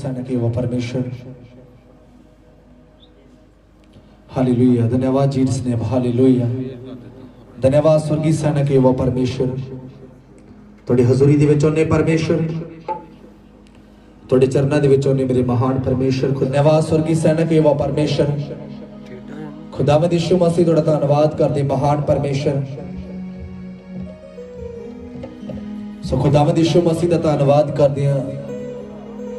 सैनिक है वो परमेश्वर। हालेलुया, धन्यवाद जी स्नेह, हालेलुया, धन्यवाद स्वर्गीय सैनिक है वो परमेश्वर। थोड़ी हजूरी दे विच आउने परमेश्वर, थोड़े चरणों दे विच आउने मेरे महान परमेश्वर। धन्यवाद स्वर्गीय सैनिक है वो परमेश्वर। खुदावंद यीशु मसीह थोड़ा धन्यवाद करते महान परमेश्वर। सो खुदावंद यीशु मसीह का धन्यवाद करते हैं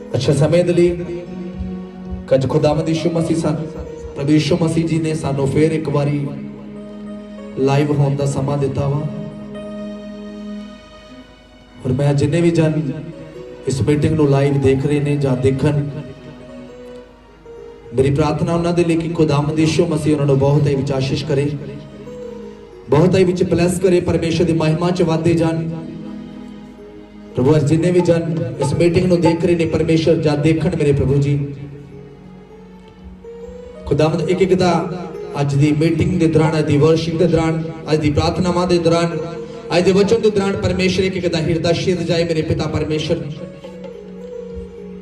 अच्छे समय के लिए। कज खुदावंद यीशु मसीह प्रभु यीशु मसीह जी ने सानू फिर एक बारी लाइव होने का समा दिता वा। और मैं जिन्हें भी जन इस मीटिंग को लाइव देख रहे ने या देखन, मेरी प्रार्थना उन्होंने लिए कि खुदावंद यीशु मसीह उन्होंने बहुत ही विच आशीष करे, बहुत ही विच ब्लेस करे, परमेश्वर की महिमा च वादे जान। प्रभु अज जिन्हें भी जन इस मीटिंग को देख रहे ने परमेश्वर या देखन मेरे प्रभु जी, खुदावंद एक एक दा अज दी मीटिंग के दौरान, अज दी वर्शिप के दौरान, अज दी प्रार्थनावां के दौरान, अज दे वचन के दौरान परमेश्वर एक एक दा हृदय छिद जाए मेरे पिता परमेश्वर।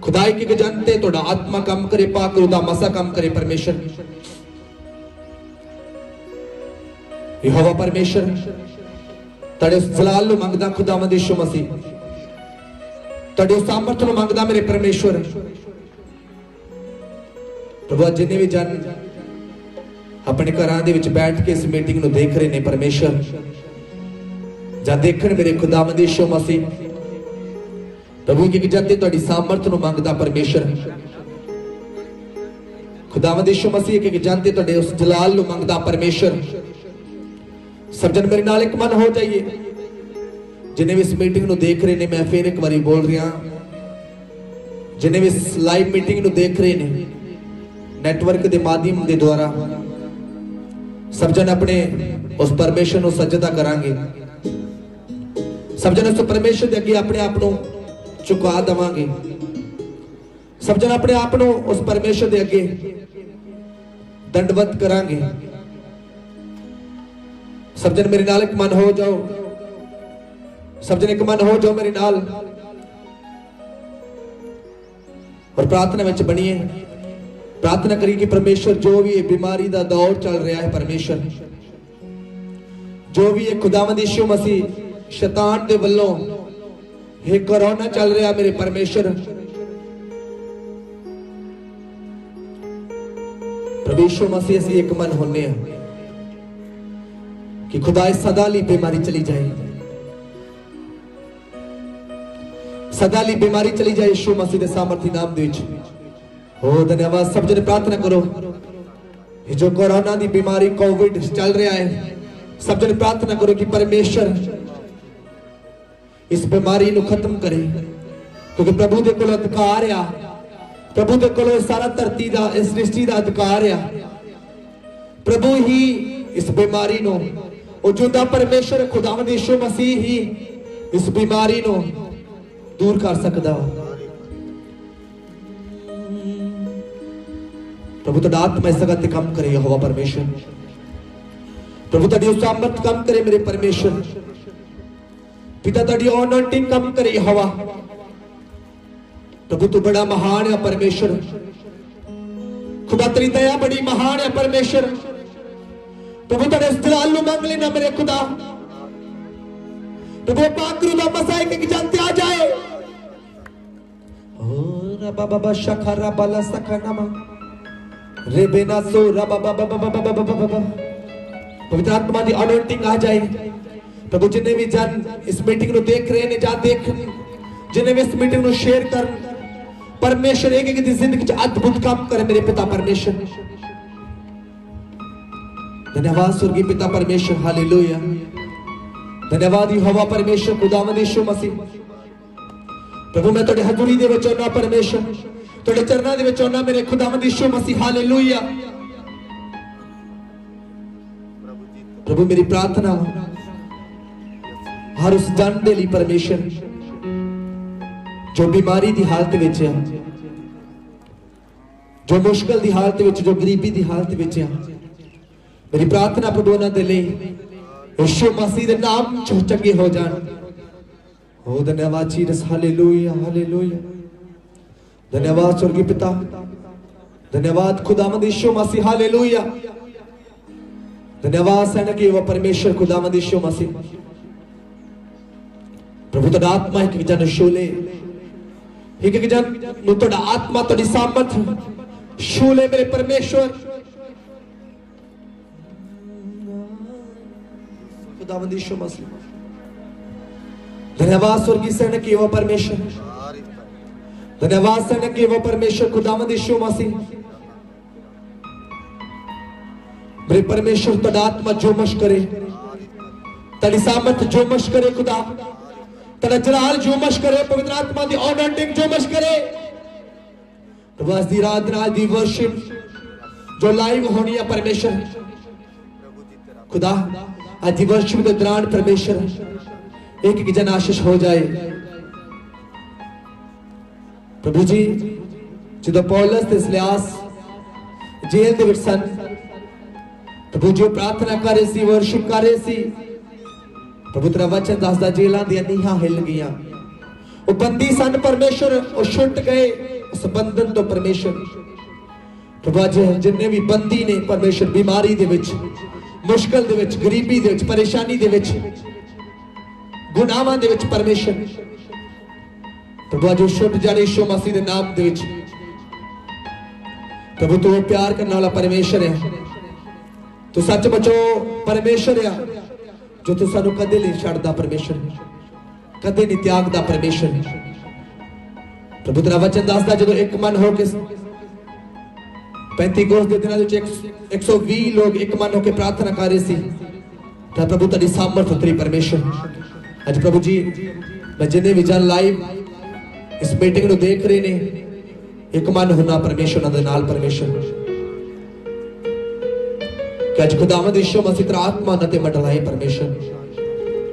खुदा एक एक जानते थोड़ा आत्मा काम करे, पाक रूह दा मसा काम करे परमेश्वर। यहोवा परमेश्वर तेरे उस जलाल नु मंगदा खुदावंद यीशु मसीह, तेरे उस सामर्थ नु मंगदा मेरे परमेश्वर। प्रभु जिन्हें भी जन अपने घरां दे विच बैठ के इस मीटिंग को देख रहे ने परमेश्वर, जा देखन मेरे खुदावंद यीशु मसीह, प्रभु की जाते तुहाडी सामर्थ नु मंगदा परमेश्वर। खुदावंद यीशु मसीह के जानते तुहाडे उस जलाल नु मंगदा परमेश्वर। सब जन मेरे नाल एक मन हो जाइए, जिन्हें भी इस मीटिंग को देख रहे ने, मैं फिर एक बारी बोल रहा, जिन्हें भी इस लाइव मीटिंग को देख रहे ने नेटवर्क के माध्यम के द्वारा, सब जन अपने उस परमेश्वर को सजदा करांगे। सब जन उस परमेश्वर के अगे अपने आप को चुका देवांगे। सब जन अपने आप को उस परमेश्वर के अगे दंडवत करांगे। सब जन मेरे नाल एक मन हो जाओ, सब जन एक मन हो जाओ मेरे नाल और प्रार्थना में बनिए। प्रार्थना करिए कि परमेश्वर जो भी बीमारी का दौर चल रहा है परमेश्वर, जो भी खुदावंद यीशु मसीह शैतान दे वल्लों हे कोरोना चल रहा मेरे परमेश्वर, प्रभु यीशु मसीह से एक मन होने हैं कि खुदा सदा ली बीमारी चली जाए, सदा ली बीमारी चली जाए यीशु मसीह के सामर्थी नाम दे। हो धन्यवाद। सब जने प्रार्थना करो, ये जो कोरोना की बीमारी कोविड चल रहा है, सब जने प्रार्थना करो कि परमेश्वर इस बीमारी को खत्म करे, क्योंकि प्रभु के कोल अधिकार आ, प्रभु के कोल सारा धरती का इस सृष्टि का अधिकार आ। प्रभु ही इस बीमारी नो, और जुदा परमेश्वर खुदावंद यीशु मसीह ही इस बीमारी नो दूर कर सकता। प्रभु तो आत्मा इस जगह कम करे यहोवा परमेश्वर, प्रभु तेरी सामर्थ कम करे मेरे परमेश्वर। पिता तेरी अनॉइंटिंग कम करे यहोवा। प्रभु तू बड़ा महान है परमेश्वर, खुदा तेरी दया बड़ी महान है परमेश्वर। प्रभु तेरे जलाल नु मांग लेना मेरे खुदा। प्रभु पाक रूह दा मसा एक जानते आ जाए। ओ रबा बाबा शखरा बाला सखनामा रेबेना सो रबा बाबा बाबा, पवित्र आत्मा की अनॉइंटिंग आ जाए। प्रभु जिन्हें भी जन इस मीटिंग को देख रहे हैं, जा देख, जिन्हें भी इस मीटिंग को शेयर कर, परमेश्वर एक एक जिंदगी अद्भुत काम करे मेरे पिता परमेश्वर। धन्यवाद स्वर्गीय पिता परमेश्वर, हालेलुया। धन्यवाद यहोवा परमेश्वर खुदावंद यीशु मसीह। प्रभु मैं तेरी हजूरी दे विच आना परमेश्वर, तेरे चरणों दे विच आना मेरे खुदावंद यीशु मसीह, हालेलुया। प्रभु मेरी प्रार्थना हर उस जन दे लई परमेश्वर जो बीमारी की हालत विच है, जो मुश्किल की हालत विच, जो गरीबी की हालत विच है, मेरी प्रार्थना प्रभु उन्हां दे लई यीशु मसीह दे नाम च चंगे हो जान। ओ धन्यवाद जीसस, हालेलुया हालेलुया। धन्यवाद स्वर्गीय पिता, धन्यवाद खुदावंद यीशु मसीह, हालेलुया। धन्यवाद सैनिक व परमेश्वर खुदावंद यीशु मसीह। प्रभु तुहाडा आत्मा एक जन शूले, एक जन नु तुहाडा आत्मा तुहाडी सामर्थ शूले मेरे परमेश्वर खुदावंद यीशु मसीह। धन्यवाद स्वर्गीय सैनिक व परमेश्वर, धन्यवाद सैनिक व परमेश्वर खुदावंद यीशु मसीह। मेरे परमेश्वर तुहाडा आत्मा जोमश करे, तुहाडी सामर्थ जोमश करे खुदा, तुहाडा जलाल जोमश करे, पवित्र आत्मा दी अनॉइंटिंग जोमश करे। प्रभु आज दी रात आज दी वर्शिप जो लाइव होनी है परमेश्वर खुदा, आज दी वर्शिप के दौरान परमेश्वर एक एक जन आशीष हो जाए। प्रभु जी जो पौलुस ते सिलास जेल दे विच सन, प्रभु जो प्रार्थना कर रहे सी, वर्शिप कर रहे सी, प्रभु तेरा वचन दसदा जेलां दी नीहां हिल गईयां, वो बंदी सन परमेश्वर, वो छुट गए उस बंधन तो परमेश्वर। प्रभु आज जिन्ने भी बंदी ने परमेश्वर बीमारी दे विच, मुश्किल दे विच, गरीबी दे विच, परेशानी दे विच, गुनाहां दे विच परमेश्वर, प्रभु आज छुट जाने यीशु मसीह दे नाम दे विच। प्रभु तू प्यार करने वाला परमेश्वर है, तू सच बचो परमेश्वर है, जो तू सानू कदे नहीं छड्डदा परमेश्वर, कदे नहीं त्यागदा परमेश्वर। प्रभु तेरा वचन दसदा जो एक मन होके 35 के दिनों 120 लोग एक मन होकर प्रार्थना कर रहे सी, तो प्रभु तेरी सामर्थ उतरी परमेश्वर। आज प्रभु जी मैं जिन्हें भी जन लाइव इस मीटिंग को देख रहे ने, एक मन होना परमेश्वर दे नाल परमेश्वर, कि आज खुदावंद यीशु मसीह तेरा आत्मा उन्हां ते मंडलाए परमेश्वर,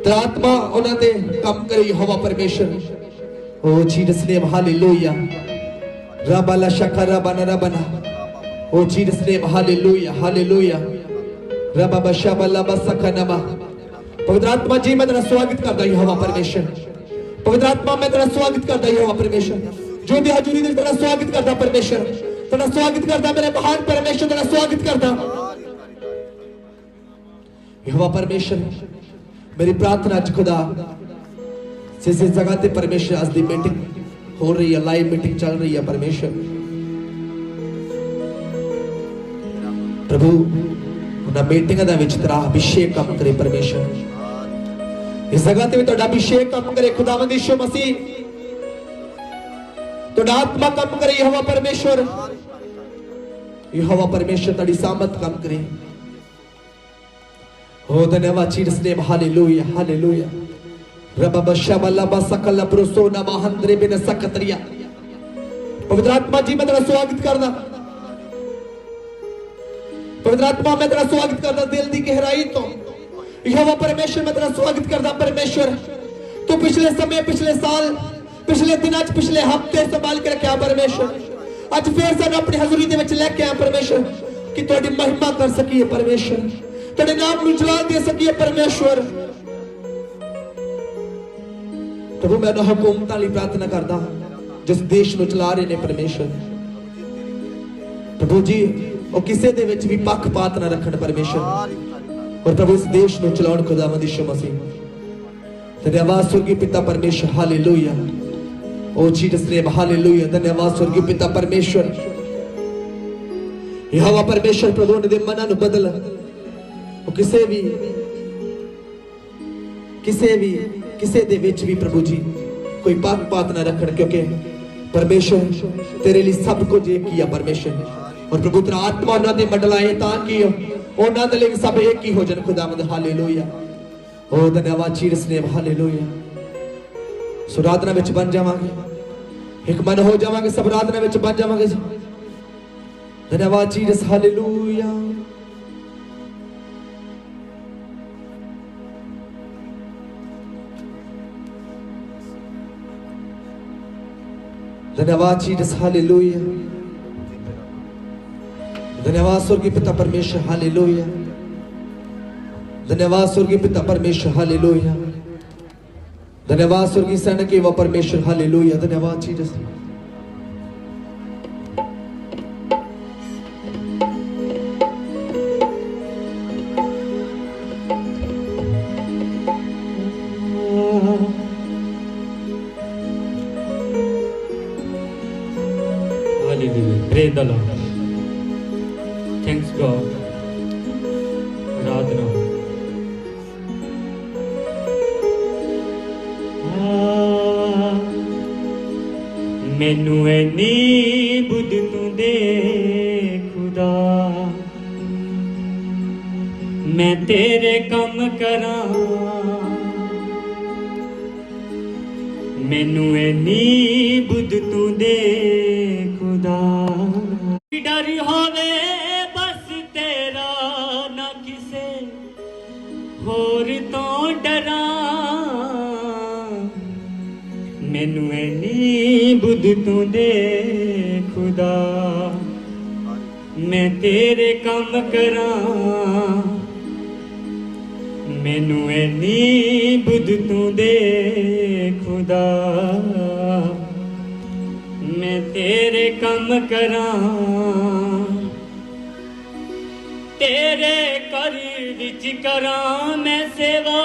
तेरा आत्मा उन्हां ते काम करे यहोवा परमेश्वर। ओ जीसस नेम हालेलुया, रबाला शकरा बना रबना, ओ जीसस नेम हालेलुया, हालेलुया, रबा शबला बसकनमा। पवित्र आत्मा जी मैं तेरा स्वागत करता यहोवा परमेश्वर, पवित्र आत्मा मैं तेरा स्वागत करता यहोवा परमेश्वर, जो भी हजूरी दे तेरा स्वागत करता परमेश्वर, तेरा स्वागत करता मेरे महान परमेश्वर, तेरा स्वागत करता यहोवा परमेश्वर। मेरी प्रार्थना आज खुदा जिस जगह ते परमेश्वर आज दी मीटिंग हो रही है, लाइव मीटिंग चल रही है परमेश्वर, प्रभु उन्हां मीटिंगां दे विच तेरा अभिषेक काम करे परमेश्वर, इस जगह ते भी तुहाडा अभिषेक काम करे खुदावंद यीशु मसीह, तुहाडा आत्मा काम करे यहोवा परमेश्वर, यहोवा परमेश्वर तुहाडी सामर्थ काम करे। ओ धन्यवाद जीसस नेम हालेलुया, हालेलुया, रबा शबला बसकला प्रोसोना महंद्रे बिन सकतरिया। पवित्र आत्मा जी मैं तेरा स्वागत करदा, पवित्र आत्मा मैं तेरा स्वागत करदा दिल दी गहराई तो यहोवा परमेश्वर, मैं तेरा स्वागत करदा परमेश्वर। तू पिछले समय, पिछले साल, पिछले दिनां, पिछले हफ्ते संभाल के रखा परमेश्वर, आज फिर सानू अपनी हजूरी दे विच लेके आया परमेश्वर, कि तुहाडी महिमा कर सकीए परमेश्वर, तुहाडे नाम नूं जलाल दे सकीए परमेश्वर। प्रभु मैं उन्हां हुकूमतां लई प्रार्थना करदा जिस देश नूं चला रहे ने परमेश्वर, प्रभु जी वो किसे दे विच भी पक्षपात ना रखण परमेश्वर, और प्रभु इस देश नूं चलाउण खुदावंद यीशु मसीह। धन्यवाद स्वर्गीय पिता परमेश्वर, हालेलुया, ओ जीसस नेम हालेलुया। धन्यवाद स्वर्गीय पिता परमेश्वर, यहोवा परमेश्वर, प्रभु उन्हां दे मनां नूं बदल, वो किसे दे विच भी प्रभु जी कोई पक्षपात ना रखण, क्योंकि परमेश्वर तेरे लिए सब कुछ एक किया परमेश्वर, और प्रभु तेरा आत्मा उन्हां दे मंडलाए ताकि उन्हां दे लिए सब एक ही हो जाए खुदावंद, हालेलुया। ओ धन्यवाद जीसस नेम हालेलुया। सो आराधना विच बन जावांगे, एक मन हो जावांगे, सब आराधना विच बन जावांगे। धन्यवाद जीसस, हालेलुया। धन्यवाद जीसस, हालेलुया। धन्यवाद स्वर्गीय पिता परमेश्वर, हालेलुया। धन्यवाद स्वर्गीय पिता परमेश्वर, हालेलुया। धन्यवाद स्वर्गीय सैनिक व परमेश्वर, हालेलुया। धन्यवाद Jesus. Hallelujah. Praise the Lord. Thanks God. Aradhana. मैनू ऐनी बुध तू दे खुदा, मैं तेरे कम करा। मैनू ऐनी बुध तू दे खुदा, डर होवे बस तेरा, ना किसे होर तो डरा। मैनू ऐनी बुध तू दे खुदा, मैं तेरे कम करा। मैनू ऐनी बुध तू दे खुदा, मैं तेरे कम करा। तेरे घर विच करा मैं सेवा,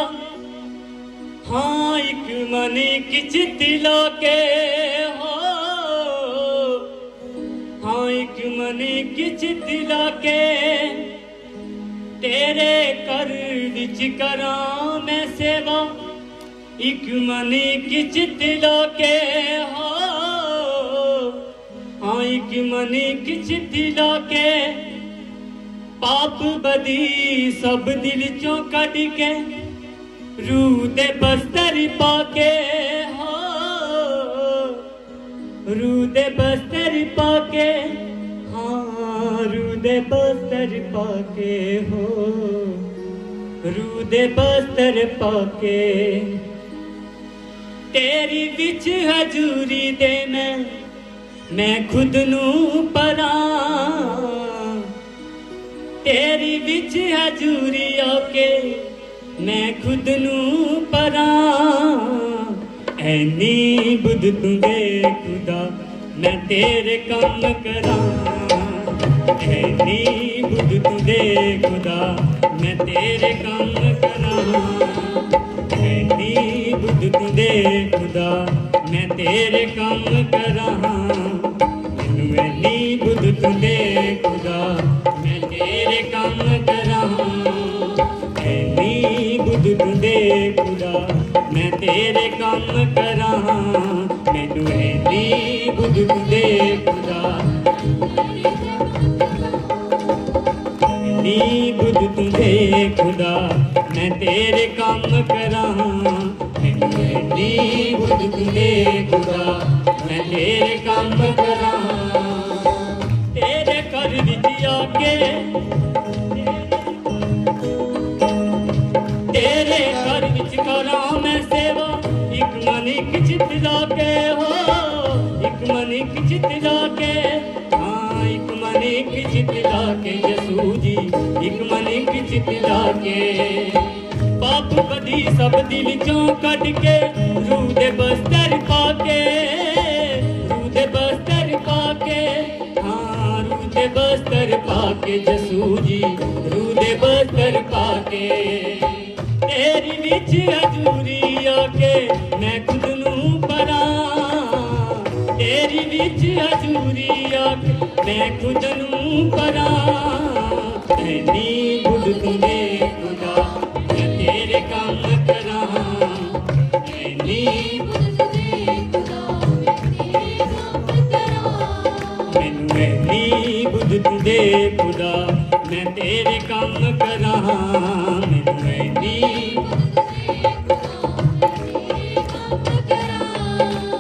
हाँ एक मन किच दिला के हो। हाँ एक मन किच दिला के, तेरे घर विच करा मैं सेवा, एक मन किच दिला के हो। हाँ एक मन किच दिला के, पाप बदी सब दिल चों कढ के, रूह दे बस्तर पाके हो। रूह दे बस्तर पाके, हाँ रूह दे बस्तर पाके हो। रूह दे बस्तर पाके, तेरी विच हजूरी दे मैं खुद नू परा। तेरी विच हजूरी आके मैं खुद नू परा। ऐनी बुध तू दे खुदा, मैं तेरे कम करा। ऐनी बुध तू दे खुदा, मैं तेरे कम करा। ऐनी बुध तू दे खुदा, मैं तेरे कम करा। मैनू ऐनी बुध तू दे खुदा, मैं तेरे कम करा। ऐनी बुध तू दे खुदा, मैं तेरे कम करा। मैनू ऐनी बुध तू दे खुदा, ऐनी बुध तू दे खुदा, मैं तेरे कम करा। मैनू ऐनी बुध तू दे खुदा, मैं तेरे कम करा। तेरे घर विच आके, तेरे घर विच करा मैं सेवा, एक मन एक चित लाके हो। एक मन एक चित लाके, हाँ एक मन एक चित लाके यसू जी, एक मन एक चित लाके। पाप बदी सब दिल चों कढ के, रूह दे बस्तर पाके। रूह दे बस्तर पाके, हाँ रूह दे बस्तर पाके यसू जी, रूह दे बस्तर पाके। तेरी विच हजूरी आके मैं खुद नू परा। तेरी विच हजूरी आके मैं खुद नू परा। ऐनी बुध तू दे खुदा, मैं तेरे कम करा। ऐनी बुध तू दे खुदा, मैनू ऐनी बुध तू दे खुदा, मैं तेरे कम करा। मैनू ऐनी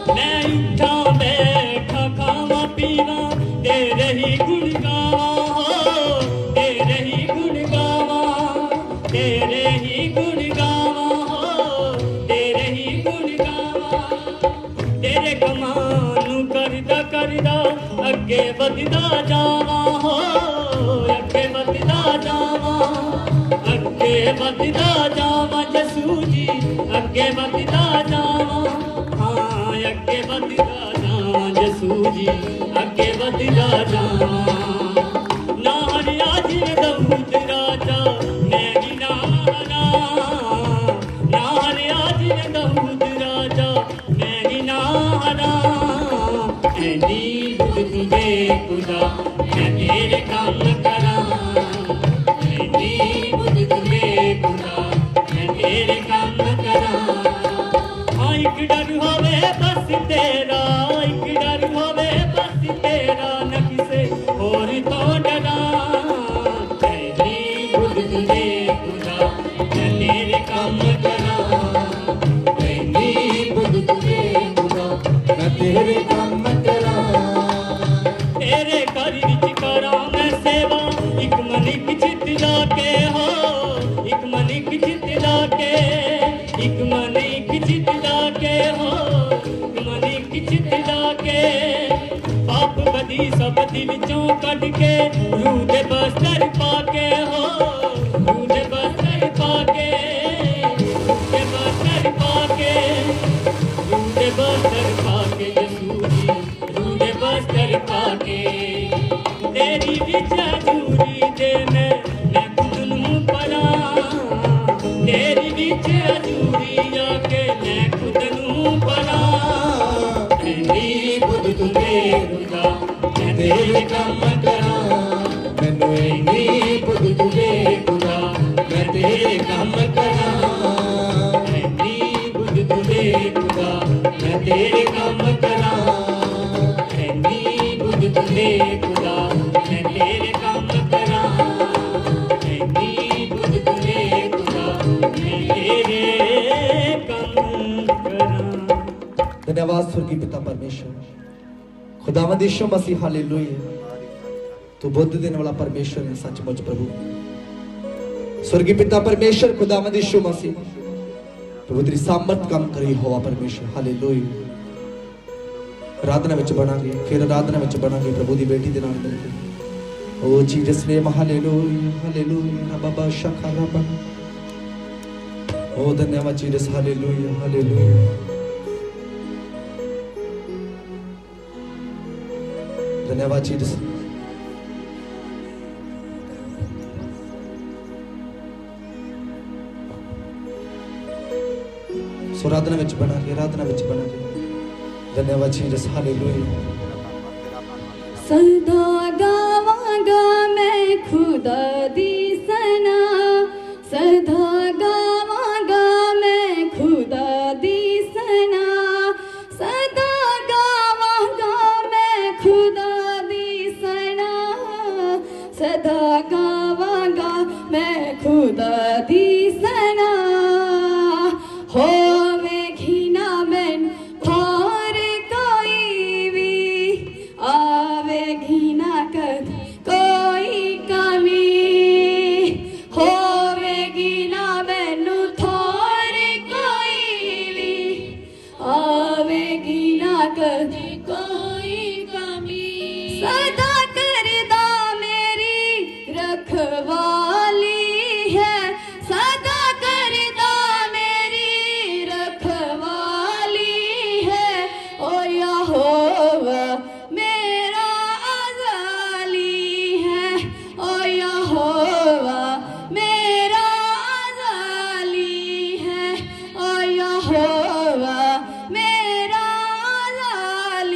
मैं उठा बैठा खावा पीवा, तेरे ही गुण गावा हो। तेरे ही गुण गावा, तेरे ही गुण गावा हो। तेरे ही गुण गावा, तेरे कमानू करदा करदा अगे वधदा जावा हो। अगे वधदा जावा, अगे वधदा जावा यसू जी, अगे वधदा जावा। हाँ अगे वधदा जावा यसू जी, अगे वधदा जावा। ना हरिया जिवें दाऊद राजा, मैं भी ना हरा। ना हरिया जिवें दाऊद कट के रूह दे बस्तर पाके हो रूह दे बस्तर पाके रूह दे बस्तर पाके रूह दे बस्तर पाके यसूरी रूह दे बस्तर पाके तेरी विच अजूरी दे मैं खुद नूं परा तेरी विच अजूरी आके मैं खुद नूं परा ऐनी खुद तू बेरुदा मैं तेरे काम करा मैनू ऐनी खुद तू बेरुदा मैं तेरे काम करा ऐनी खुद तू बेरुदा मैं तेरे काम करा ऐनी खुद तू बेरुदा मैं तेरे काम करा ऐनी खुद तू बेरुदा मैं तेरे काम करा। धन्यवाद स्वर्गीय पिता परमेश्वर, खुदावंद यीशु मसीह, हालेलुया। तू बुद्ध देने वाला परमेश्वर है सचमुच प्रभु। स्वर्गीय पिता परमेश्वर, खुदावंद यीशु मसीह, प्रभु तेरी सामर्थ काम करी होवा परमेश्वर, हालेलुया। आराधना विच बनांगे, फिर आराधना विच बनांगे प्रभु दी बेटी दे नाल मिलके। ओ जीसस नेम, हालेलुया हालेलुया बाबा शखा रबा। ओ धन्यवाद जीसस, हालेलुया हालेलुया। धन्यवाद जीसस। सो आराधना विच बनांगे, आराधना विच बनांगे। धन्यवाद जीसस, हालेलुया। सदा गावांगा मैं खुदा दी सना, सदा गावांगा मैं खुदा दी सना, सदा गावांगा मैं खुदा दी सना, सदा गावांगा मैं खुदा दी सना। होवेगी ना मैन और कोई भी, आवेगी ना कभी कोई कमी, होवेगी ना मैनू थोर कोई भी, आवेगी ना कभी कोई कमी। सदा करदा मेरी रखवाली है, सदा करदा मेरी रखवाली है। ओ यहोवा मेरा अज़ाली है, ओ यहोवा मेरा अज़ाली है, ओ यहोवा मेरा अज़ाली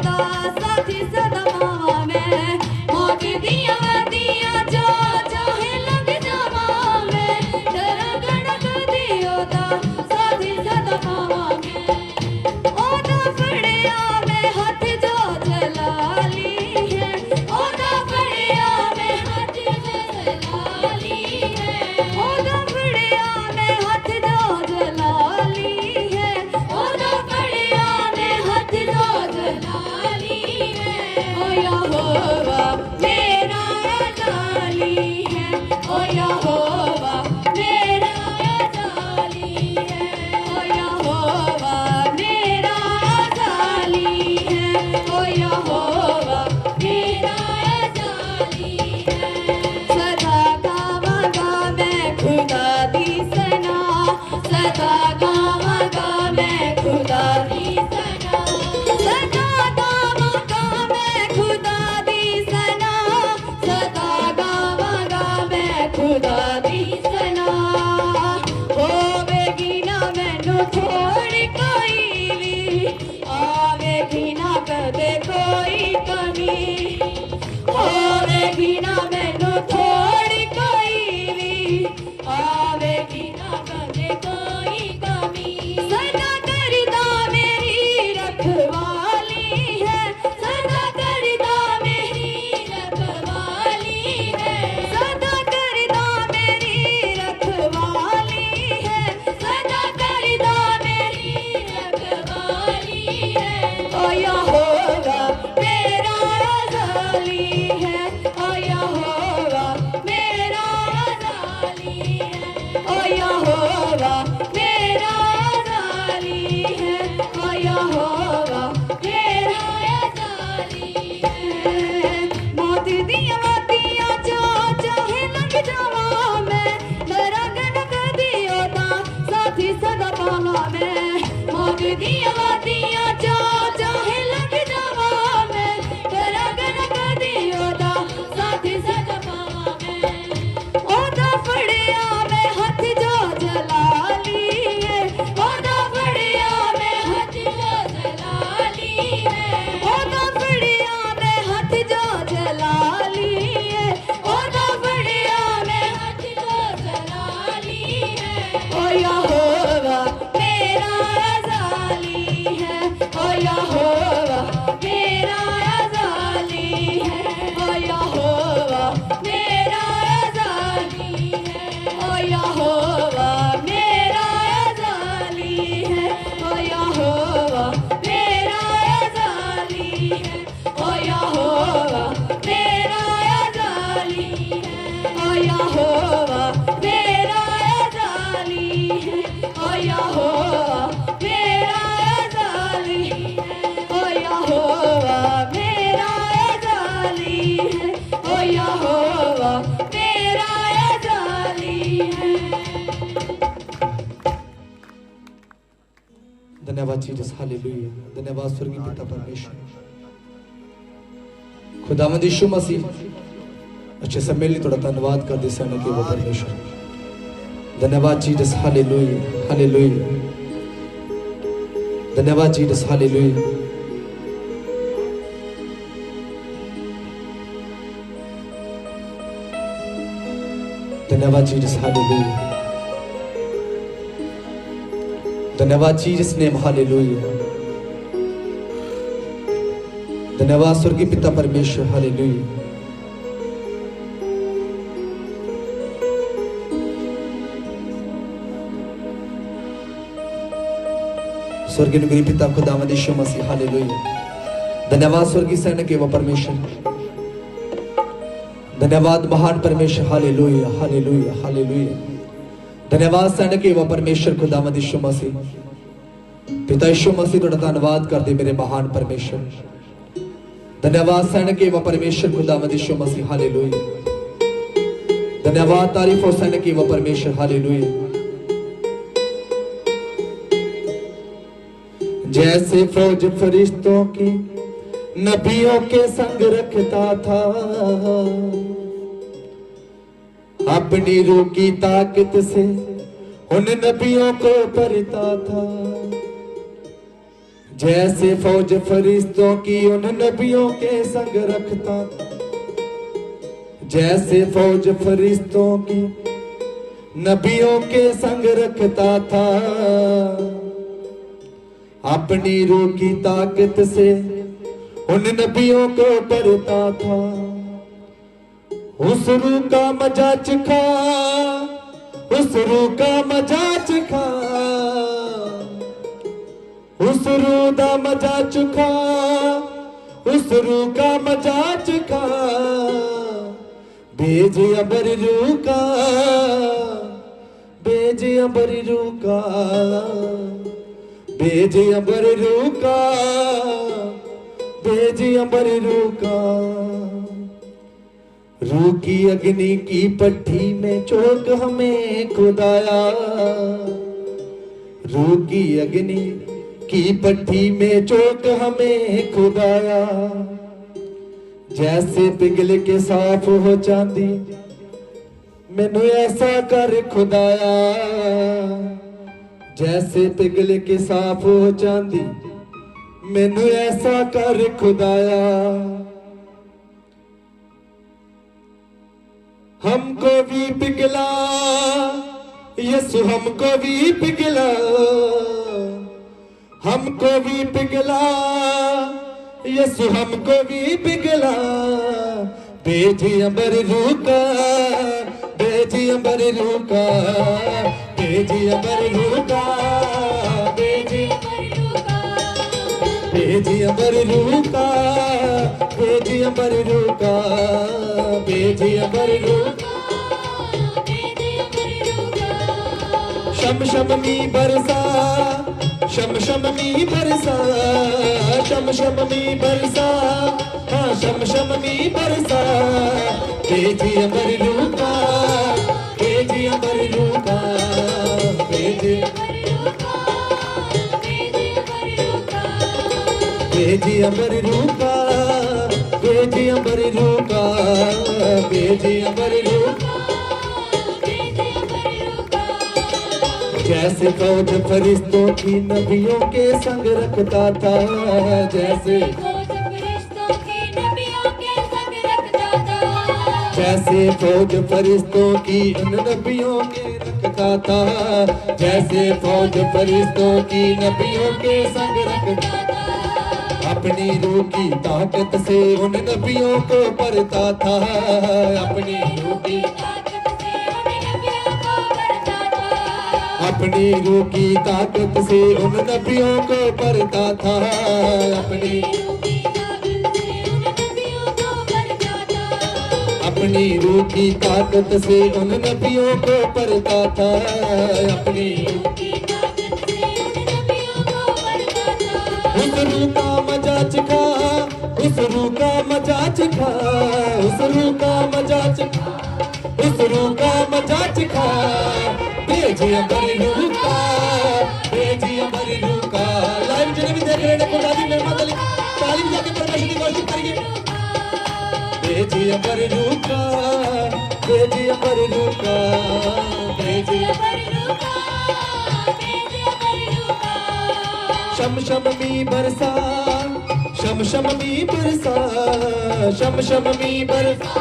ओदा साथी सदमावा मैं मौत दिया दिया जो चाहे लग जावा मैं डरा गणक दियो दा साथी सदमावा मैं ओदा फड़िया में हाथ जो जलाली है ओदा फड़िया में हाथ जो जलाली है ओदा फड़िया में हाथ जो जलाली है ओदा फड़िया में हाथ जो जलाली है ओ यहोवा मेरा जाली है ओ यहोवा मेरा जाली है ओ यहोवा मेरा जाली है ओ यहोवा मेरा जाली है सदा गावांगा मैं खुदा दी सना सदा गावांगा मैं खुदा दी सना सदा गावांगा मैं खुदा दी सना सदा गावांगा मैं खुदा दी सना होवेगी ना मैनू थोड़ी कोई भी आवेगी ना कदे कोई कमी होवेगी ना मैनू थोड़ी कोई भी आवेगी ना कदे कोई कमी सदा करदा मेरी रखवाली है सदा करदा मेरी रखवाली है सदा करदा मेरी रखवाली है सदा करदा मेरी रखवाली है ओ यहोवा मेरा जाली है ओ यहोवा मेरा जाली है ओ यहोवा मेरा जाली है ओ यहोवा मेरा जाली है मौत दिया दिया जो चाहे लग जावा मैं डरा गणक दियो दा साथी सदा पावा मैं मौत दिया दिया जो चाहे लग जावा मैं डरा गणक दियो दा साथी सदा पावा मैं ओदा फड़िया में हाथ जो जलाली है ओदा फड़िया में हाथ जो जलाली है ओदा फड़िया में हाथ जो जलाली है ओदा फड़िया में हाथ जो जलाली है ओ यहोवा मेरा जाली है ओ यहोवा मेरा जाली है ओ यहोवा मेरा जाली है ओ यहोवा मेरा जाली है ओ यहोवा मेरा जाली है ओ यहोवा मेरा जाली है ओ यहोवा मेरा जाली है ओ यहोवा मेरा जाली है ओ यहोवा मेरा जाली है ओ यहोवा मेरा जाली है धन्यवाद जीसस हालेलुया धन्यवाद स्वर्गीय पिता परमेश्वर खुदावंद यीशु मसीह अच्छे से मिलने थोड़ा धन्यवाद कर दे सन के वो परमेश्वर धन्यवाद जीसस हालेलुया हालेलुया धन्यवाद जीसस हालेलुया धन्यवाद जीसस हालेलुया धन्यवाद जीसस नेम हालेलुया धन्यवाद स्वर्गीय पिता परमेश्वर हालेलुया स्वर्गीय नगरी पिता खुदावंद यीशु मसीह हालेलुया धन्यवाद स्वर्गीय सैनिक एवं परमेश्वर धन्यवाद महान परमेश्वर हालेलुया हालेलुया हालेलुया धन्यवाद सैनिक एवं परमेश्वर खुदावंद यीशु मसीह पिता यीशु मसीह थोड़ा धन्यवाद कर दे मेरे महान परमेश्वर धन्यवाद सैनिक एवं परमेश्वर खुदावंद यीशु मसीह हालेलुया धन्यवाद तारीफ और सैनिक एवं परमेश्वर हालेलुया जैसे फौज फरिश्तों की नबियों के संग रखता था अपनी रूह की ताकत से उन नबियों को परता था जैसे फौज फरिश्तों की उन नबियों के संग रखता, जैसे फौज फरिश्तों की नबियों के संग रखता था, अपनी रूह की ताकत से उन नबियों को डरता था। उस रूह का मजा चखा, उस रूह का मजा चखा, उस रूह का मजा चखा, उस रूह का मजा चखा, भेज अबर रूह का, भेज अबर रूह का, भेज अबर रूह का, भेज अबर रूह का। रूह की अग्नि की पट्टी में चोक हमें खुदाया, रूह की अग्नि की पट्टी में चोक हमें खुदाया। जैसे पिघल के साफ हो चांदी मैनू ऐसा कर खुदाया, जैसे पिघल के साफ हो चांदी मैनू ऐसा कर खुदाया। हमको भी पिघला यसु, हमको भी पिघला, हमको भी पिघला यसु, हमको भी पिघला। भेजी अबर रूह का, भेजी अबर रूह का, भेजी अबर रूह का, भेजी भेजी अबर रूह का, भेजी अबर रूह का, भेजी अबर रूह का। शम शम मी बरसा, शम शम मी बरसा, शम शम मी बरसा, हाँ शम शम मी बरसा। भेजी अबर रूह का, भेजी अबर रूह का, भेजी भेजी अबर रूह का, भेजी अबर रूह का, भेजी अबर रूह का। जैसे फौज फरिश्तों की नबियों के संग रखता था, जैसे जैसे फौज फरिश्तों की उन नबियों के रखता था, जैसे फौज फरिश्तों की नबियों के संग रखता था। अपनी रूह की ताकत से उन नबियों को पढ़ता था, अपनी रूह की अपनी रूह की ताकत से उन नबियों को पढ़ता था, अपनी अपनी रूह की ताकत से उन नबियों को पढ़ता था, अपनी उस रूह का मजा चखा, उस रूह का मजा चखा, उस रूह का मजा चखा, उस रूह का मजा चखा। भेजी अबर रूह का, भेजी अबर रूह का। लाइव जिन्हें भी देख रहे हैं खुदा दी मेहमान अली तालीम जाके परमेश्वर की वर्शिप करिए। भेजी अबर रूह का, भेजी अबर रूह का, भेजी अबर रूह का, भेजी अबर रूह का। शम शम मी बरसा, शम शम मी बरसा, शम शम मी बरसा,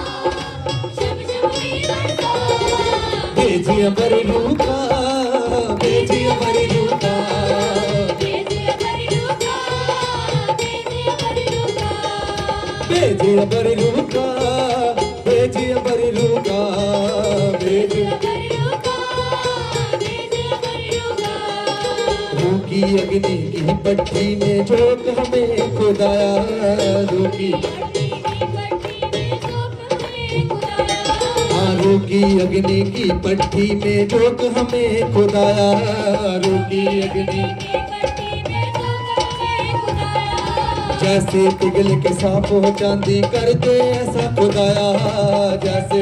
भेजी अबर रूह का, भेजी अबर रूह का, भेजी अबर रूह का, भेजी अबर रूह का, भेजी अबर रूह का, भेजी अबर रूह का, भेजी अबर रूह का। रूह की अग्नि की पट्टी में झोंक हमें खुदाया, रूह की रूह की अग्नि की पट्टी में झोंक हमें खुदाया, रूह की अग्नि जैसे पिघल के साफ हो चांदी कर दे ऐसा खुदाया, जैसे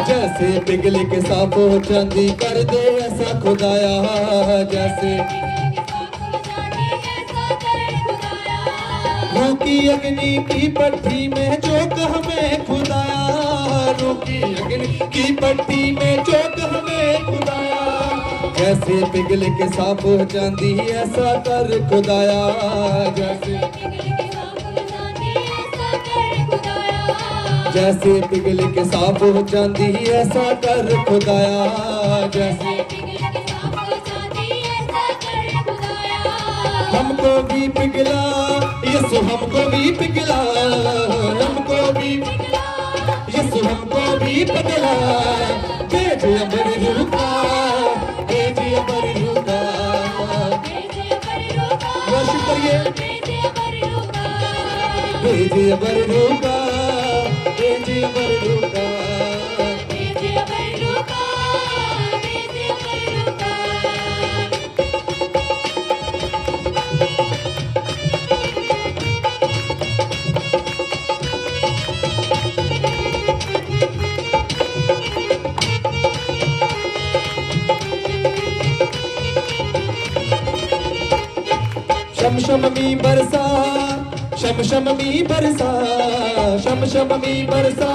जैसे पिघल के साफ हो चांदी कर दे ऐसा खुदाया, जैसे रूह की अग्नि की पट्टी में झोंक हमें खुदाया, रूह की अग्नि की पट्टी में झोंक हमें खुदाया। जैसे पिघल के साफ हो जाती ऐसा कर खुदाया जैसे जैसे पिघल के साफ हो जाती ऐसा कर खुदाया जैसे हमको भी पिघला यीशु हमको भी पिघला हमको भी यीशु हमको भी पिघला भेजे अमर रूका भेजे अमर रूका वर्शिप करिए भेजे अमर रूका भेजे अमर रूका शम मी बरसा शम मी बरसा शम मी बरसा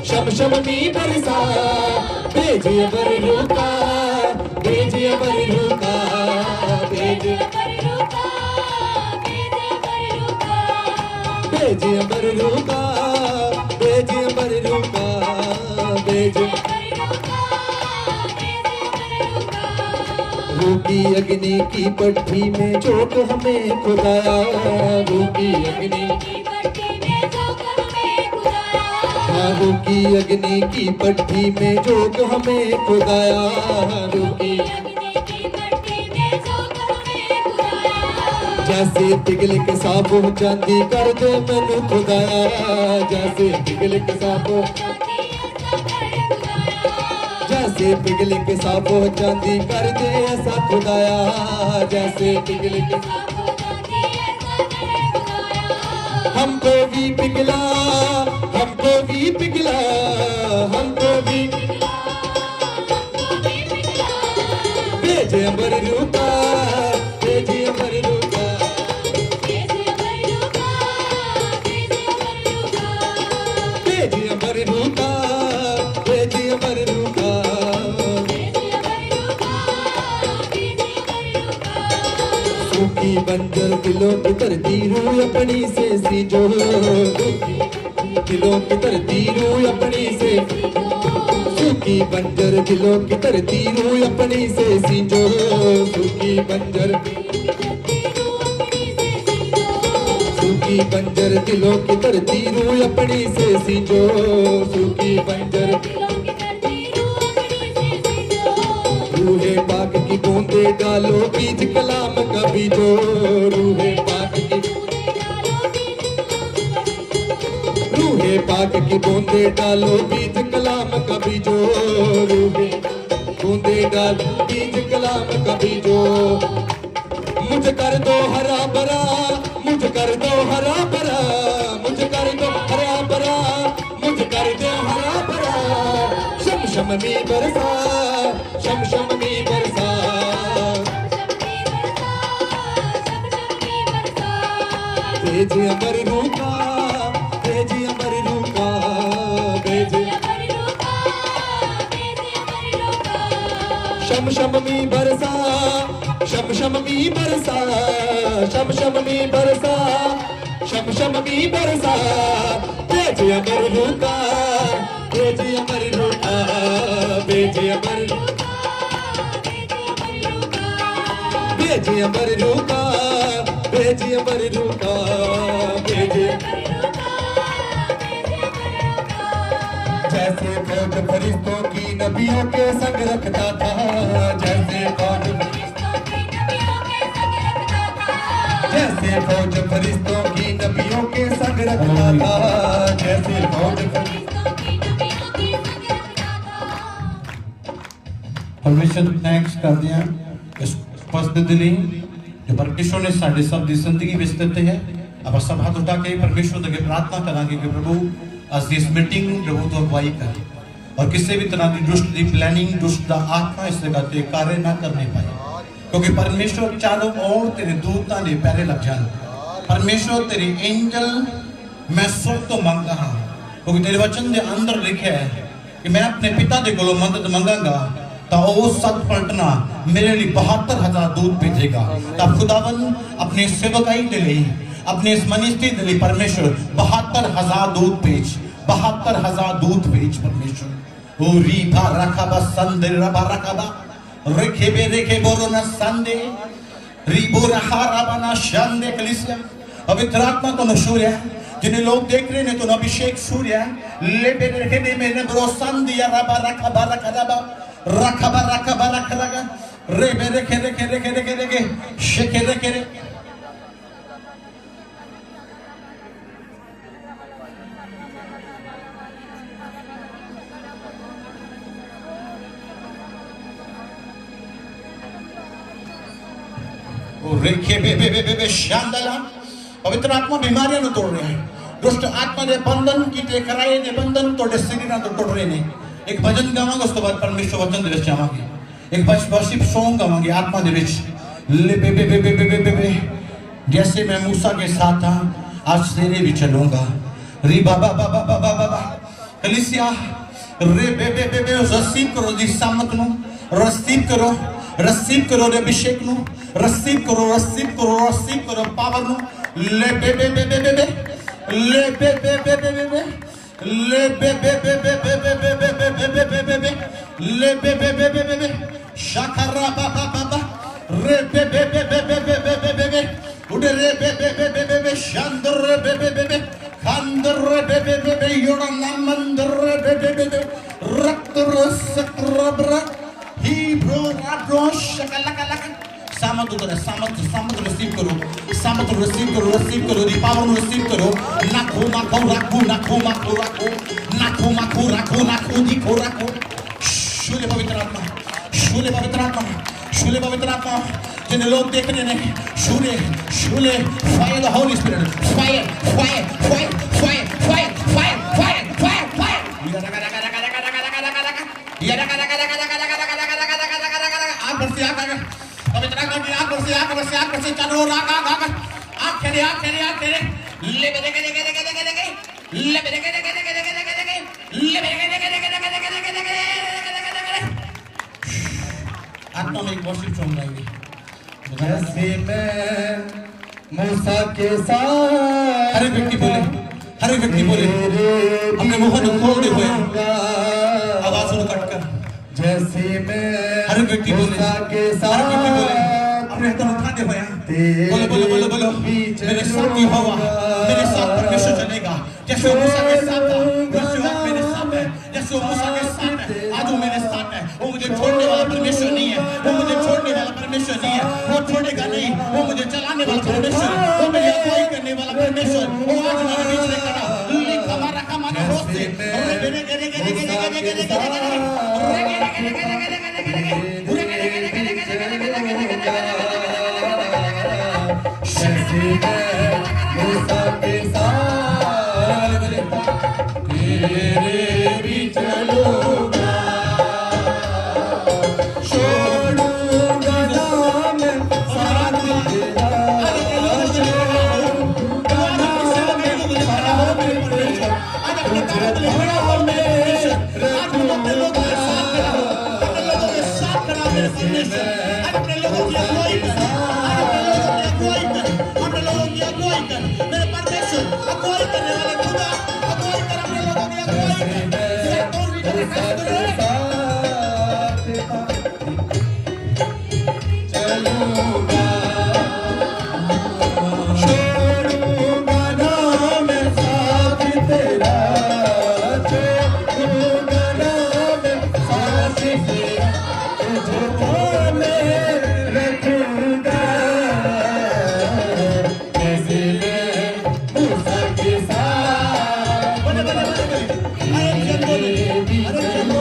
शम मी बरसा भेजे अमर रूका भेजे अमर रूका भेजे भेजे अमर रूका भेजे अमर रूका भेजे रूकी अग्नि की पट्टी में झोंक हमें खुदाया रूकी अग्नि हाँ रूकी अग्नि की पट्टी में झोंक हमें खुदाया रूकी जैसे पिघल के साफ हो जाती कर दे मैनू खुदाया जैसे पिघल के साफ हो जैसे पिघल के साफ हो जाती कर दे ऐसा खुदाया जैसे पिघल के हमको भी पिघला हमको भी पिघला हमको भी भेजे अमर रूका भेजे अमर रूका भेजे अमर रूका भेजे अमर रूका सूखी बंजर दिलों की धरती रूह अपनी से सींचो दिलों की धरती रूह अपनी से सूखी बंजर दिलों की धरती रूह अपनी से सींचो सूखी बंजर सूखी बंजर दिलों की धरती रूह अपनी से सींचो सूखी बंजर रूहे पाक की बूंदे डालो बीज कलाम का बीजो रूहे पाक की बूंदे डालो बीज कलाम का बीजो रूहे बूंदे डालो बीज कलाम का बीजो मुझ कर दो हरा भरा मुझ कर दो हरा भरा मुझ कर दो हरा भरा मुझ कर दो हरा भरा शम मी बरसा शम मी बरसा भेजे अमर रूका भेजे अमर रूका भेजे शम मी बरसा शम मी बरसा शम मी बरसा शम मी बरसा भेजे अमर रूका भेजे अमर रूका भेजे अमर भेजे अमर रूका भेजे अमर रूका भेजे जैसे फौज फरिश्तों की नबियों के संग रखता था जैसे फौज फरिश्तों की नबियों के संग रखता था जैसे फौज परमेश्वर ਨੂੰ ਥੈਂਕਸ ਕਰਦੇ ਹਾਂ ਇਸ ਉਪਸਥਿਤ ਦੇ ਲਈ ਜੋ ਪਰਮੇਸ਼ਰ ਨੇ ਸਾਡੇ ਸਭ ਦੀ ਜ਼ਿੰਦਗੀ ਵਿੱਚ ਦਿੱਤੇ ਹੈ ਆਪਾਂ ਸਭ ਹੱਥ ਉਠਾ ਕੇ ਪਰਮੇਸ਼ਰ ਦੇ ਅੱਗੇ ਪ੍ਰਾਰਥਨਾ ਕਰਾਂਗੇ ਕਿ ਪ੍ਰਭੂ ਅੱਜ ਦੀ ਇਸ ਮੀਟਿੰਗ ਨੂੰ ਪ੍ਰਭੂ ਤੋਂ ਅਗਵਾਈ ਕਰ ਔਰ ਕਿਸੇ ਵੀ ਤਰ੍ਹਾਂ ਦੀ ਦੁਸ਼ਟ ਦੀ ਪਲੈਨਿੰਗ ਦੁਸ਼ਟ ਦਾ ਆਤਮਾ ਇਸ ਜਗ੍ਹਾ ਤੇ ਕਾਰਜ ਨਾ ਕਰਨੇ ਪਾਏ क्योंकि परमेश्वर चारों ओर तेरे दूतां दे पैरे लग जान परमेश्वर तेरे एंजल मैं स्वर्ग तो मांगता हाँ क्योंकि तेरे वचन के अंदर लिखा है कि मैं अपने पिता के कोलों मदद मंगांगा तो वो 7 पलटना मेरे लिए 72,000 दूध भेजेगा। तब खुदावन अपने सेवकाई के लिए, अपने इस मनीषी के लिए परमेश्वर 72,000 दूध भेज, 72,000 दूध भेज परमेश्वर। ओ रीबा रखाबा संदे रबा रखाबा रेखेबे रेखे बोरोना संदे रीबो रहारा बना शंदे कलिसिया। पवित्र आत्मा को नशूर्य जिन्हें लोग देख रहे हैं तो अभिषेक सूर्य ले बेरे ने मैंने ब्रोसन दिया रबा रखाबा रखाबा रखाबा रखाबा रखाबा रे बेरे खेरे खेरे खेरे खेरे के शेखेरे खेरे पवित्र आत्मा बीमारियां तोड़ रहे हैं, दुष्ट आत्मा ने बंधन की कराए ने बंधन तोड़े शरीर तोड़ रहे ने। एक भजन गावांगे, उसके बाद परमेश्वर वचन दे जावांगे। एक वर्शिप सॉन्ग गावांगे आत्मा दे विच ले बे बे बे बे बे बे जैसे मैं मूसा के साथ था आज तेरे भी चलूंगा। री बाबा बाबा बाबा बाबा कलिसिया रे बे बे बे बे रसीब करो दी सामत नु, रसीब करो रे अभिषेक नु, रसीब करो पावर नु। ले बे बे बे बे बे ले बे बे बे बे बे ले बे बे बे बे बे बे बे बे बे बे बे ले बे बे बे बे बे शाखरा बाबा बाबा रे बे बे बे बे बे बे बे बे बे उड़े रे बे बे बे बे बे बे शांदर रे बे बे बे बे खांदर रे बे बे बे बे योड़ा नामंदर रे बे बे बे बे रक्त रस रब्रा ही ब्रो राब्रो शकलकलक सामत उधर सामत रिसीव करो दी पावर रिसीव करो। नाखो राखो दी शूले पवित्र आत्मा जिन्हें लोग देख रहे हैं शूले fire the holy spirit fire चलो आत्मा में एक वर्शिप सॉन्ग गाएंगे। जैसे मैं मूसा के साथ हर व्यक्ति बोले हमने मुंह खोल दे हुए आवाज सुन कट कर। जैसे मैं हर व्यक्ति मूसा के साथ अपने हाथ उठा दे हुए बोलो मेरे साथ ही होगा, मेरे साथ परमेश्वर चलेगा। जैसे मूसा के साथ था वैसे आज मेरे साथ है, जैसे मूसा के साथ है आज वो मेरे साथ है। वो मुझे छोड़ने वाला परमेश्वर नहीं है, वो मुझे छोड़ने वाला परमेश्वर नहीं है, वो छोड़ेगा नहीं। वो मुझे चलाने वाला परमेश्वर, वो मेरी अगुवाई करने वाला परमेश्वर, वो आज मेरे बीच में खड़ा हमारा हमारे होस्ते मूसा के साथ तेरे भी चलूंगा, छोड़ूंगा ना मैं साथ तेरा, छोड़ूंगा ना मैं साथ तेरा, तुझे में रखूंगा। मेरे परमेश्वर अगुवाई करने वाले खुदा अगुवाई कर अपने लोगों की चलूंगा, छोड़ूंगा ना मैं साथ तेरा, छोड़ूंगा ना मैं साथ तेरा, तुझे में रखूंगा। I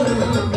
am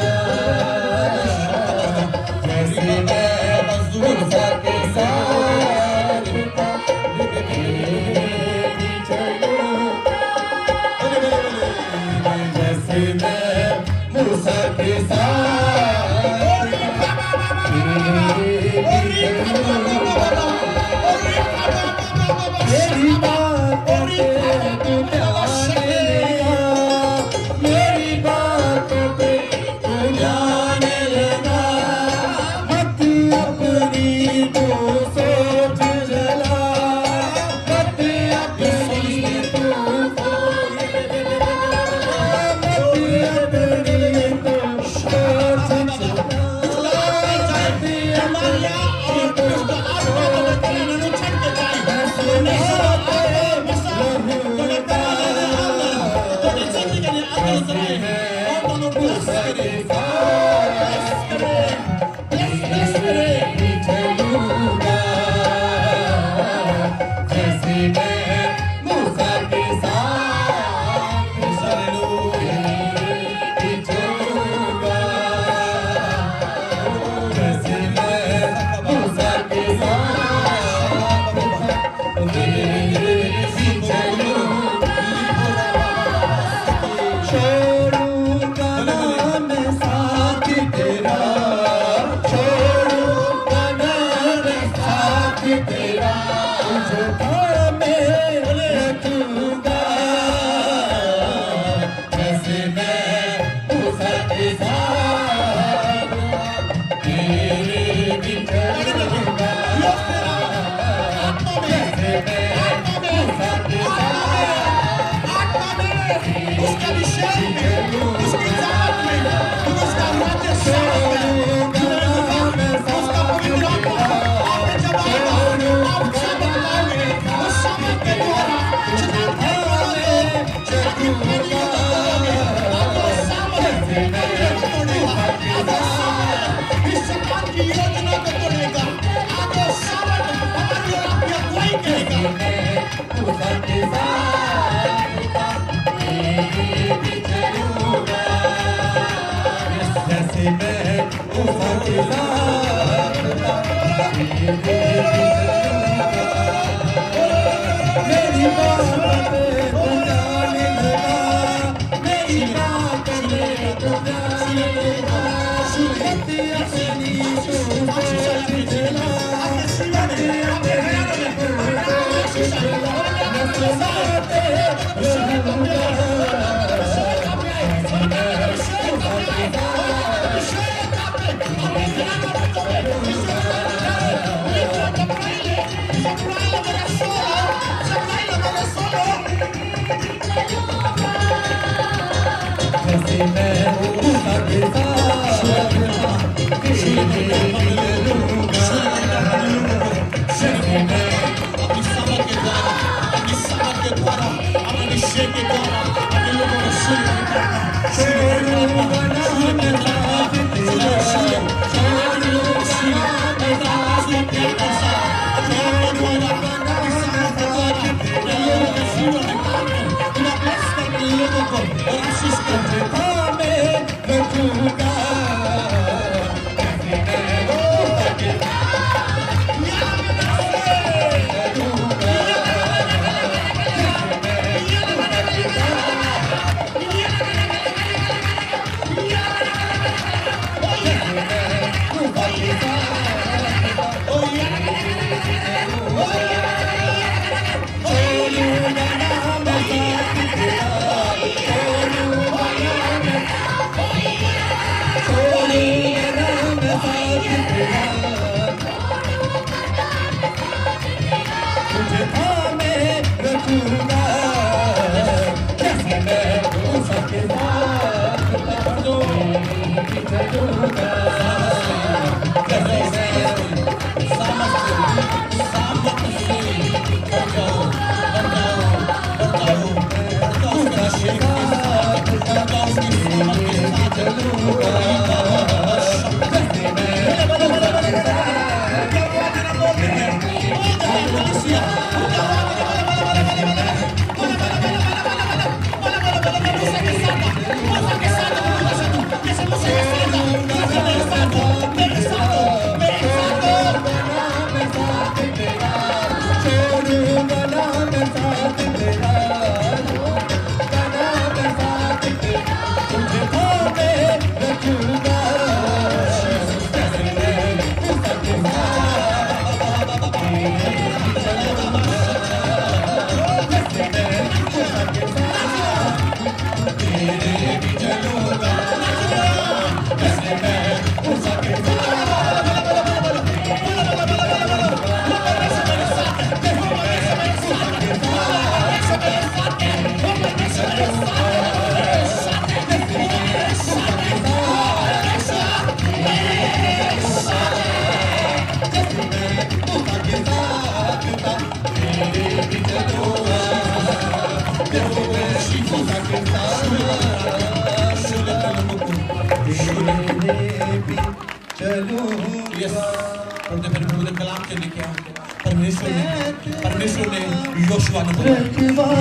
परमेश्वर ने योशुआ ने बोला,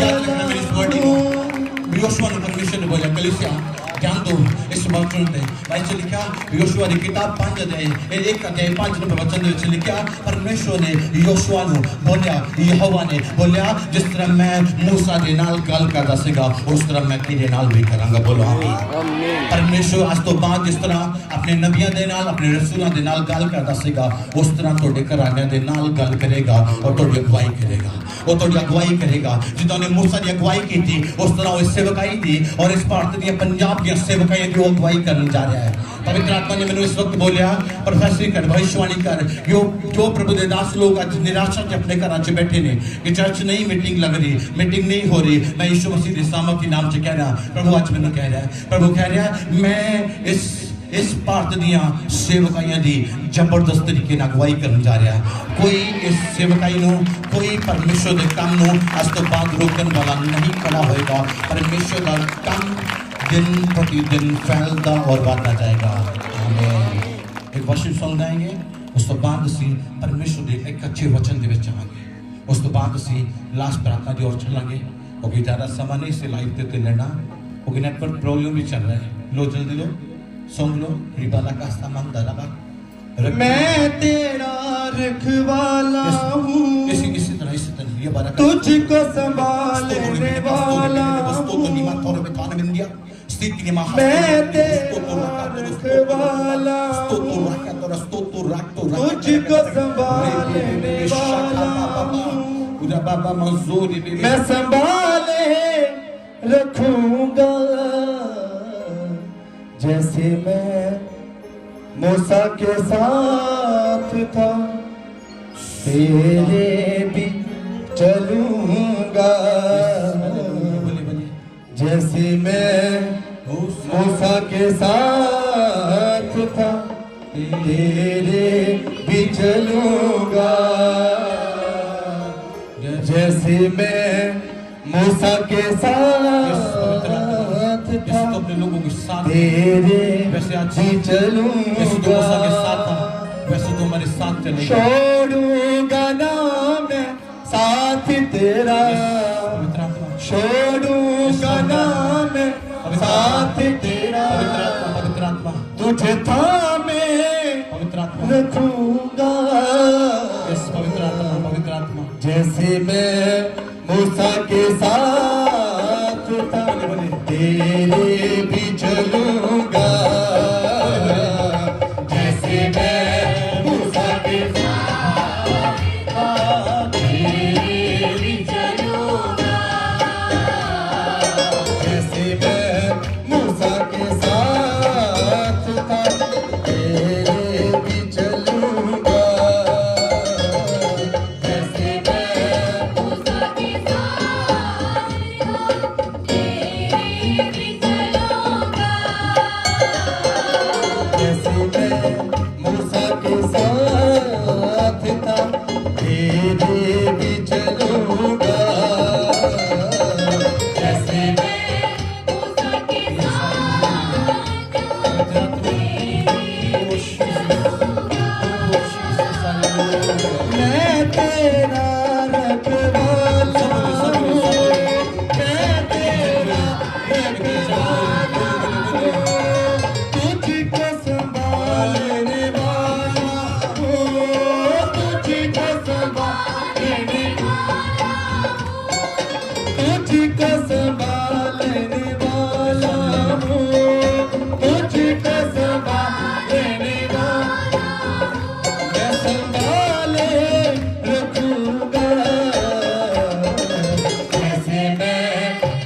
याद रखना मेरी इस वर्डिंग को, योशुआ ने परमेश्वर ने बोला, कलीसिया ध्यान दो इस वचन पे। भाई से लिखा योशुआ की किताब 5 अध्याय 5 नंबर वचन में लिखा, परमेश्वर ने योशुआ को बोलिया, यहोवा ने बोलिया, जिस तरह मैं मूसा के नाल गल करदा सीगा उस तरह मैं तेरे नाल भी करांगा। बोलो आमीन। परमेश्वर आज तो बाद जिस तरह अपने नबियां दे नाल अपने रसूलां दे नाल गल करदा सीगा उस तरह ਤੁਹਾਡੇ ਘਰਾਣਿਆਂ ਦੇ ਨਾਲ ਗੱਲ ਕਰੇਗਾ और ਤੁਹਾਡੀ ਅਗਵਾਈ ਕਰੇਗਾ। ਉਹ ਤੁਹਾਡੀ ਅਗਵਾਈ ਕਰੇਗਾ ਜਿੱਦਾਂ ਨੇ मूसा ਦੀ ਅਗਵਾਈ ਕੀਤੀ ਉਸ ਤਰ੍ਹਾਂ ਉਹ ਸੇਵਕਾਈ ਦੀ और इस भारत ਦੀਆਂ ਪੰਜਾਬ ਦੀਆਂ सेवकाई की अगवाई करने जा रहा है। पवित्र आत्मा ने मैंने इस वक्त बोलिया, प्रोफेसरी कर, भविष्यवाणी कर, जो प्रभु के दास लोग आज निराशा से अपने घर च बैठे ने कि चर्च नहीं मीटिंग लग रही, मीटिंग नहीं हो रही, मैं यीशु मसीह के सामर्थ्य नाम से कह रहा, प्रभु आज मैंने कह रहा है, प्रभु कह रहा है मैं इस भारत दियां सेवकाइयां दी जबरदस्त तरीके नाल अगवाई करने जा रहा है। कोई इस सेवकाई नूं कोई परमेश्वर के काम नूं आज तो बाद रोकने वाला नहीं खड़ा होएगा। परमेश्वर का काम दिन प्रतिदिन फैलता और बढ़ता जाएगा। आमीन। एक वर्शिप सॉन्ग गाएंगे, उस तो बाद असीं परमेश्वर के एक अच्छे वचन दे विच आवांगे। उस तो बाद असीं लास्ट प्रार्थना की ओर चलांगे क्योंकि ज़्यादा समय नहीं से लाइव ते लेना क्योंकि नेटवर्क प्रॉब्लम भी चल रहा है। लो जल्दी लो सुन लो। रिबाला का सामान दराबा मैं तेरा रखवाला हूँ, इसी तरह ये बारा तुझको संभालने वाला मैं तेरा रखवाला तुझको संभालने वाला मैं संभाले रखूंगा जैसे मैं मूसा के साथ था तेरे भी चलूंगा जैसे मैं मूसा के साथ था तेरे भी चलूंगा जैसे मैं मूसा के साथ जैसे था तो अपने लोगों के साथ तेरे वैसे आज भी जैसे तो चलूंगा, मूसा के साथ था वैसे तो हमारे साथ चलेगा। छोड़ूंगा ना मैं साथ तेरा, पवित्र आत्मा, छोड़ूंगा ना मैं साथ तेरा, पवित्र आत्मा, तुझे थामे पवित्र आत्मा, रखूंगा, यस पवित्र आत्मा, पवित्र आत्मा, जैसे मैं मूसा के साथ था तेरे भी चलूंगा, जैसे मैं मूसा के साथ था तेरे भी चलूंगा, जैसे मैं मूसा के साथ था तेरे भी चलूंगा, जैसे मैं मूसा के साथ तेरे भी चलूंगा, जैसे मैं मूसा के साथ था तेरे भी चलूंगा, जैसे मैं मूसा के मैं तेरा रखवाला हूँ, मैं तेरा रखवाला हूँ, तुझको संभालने वाला हूँ, तुझको संभालने वाला हूँ, तुझको संभालने वाला हूँ, तुझको संभालने वाला मैं संभाले रखूंगा, जैसे मैं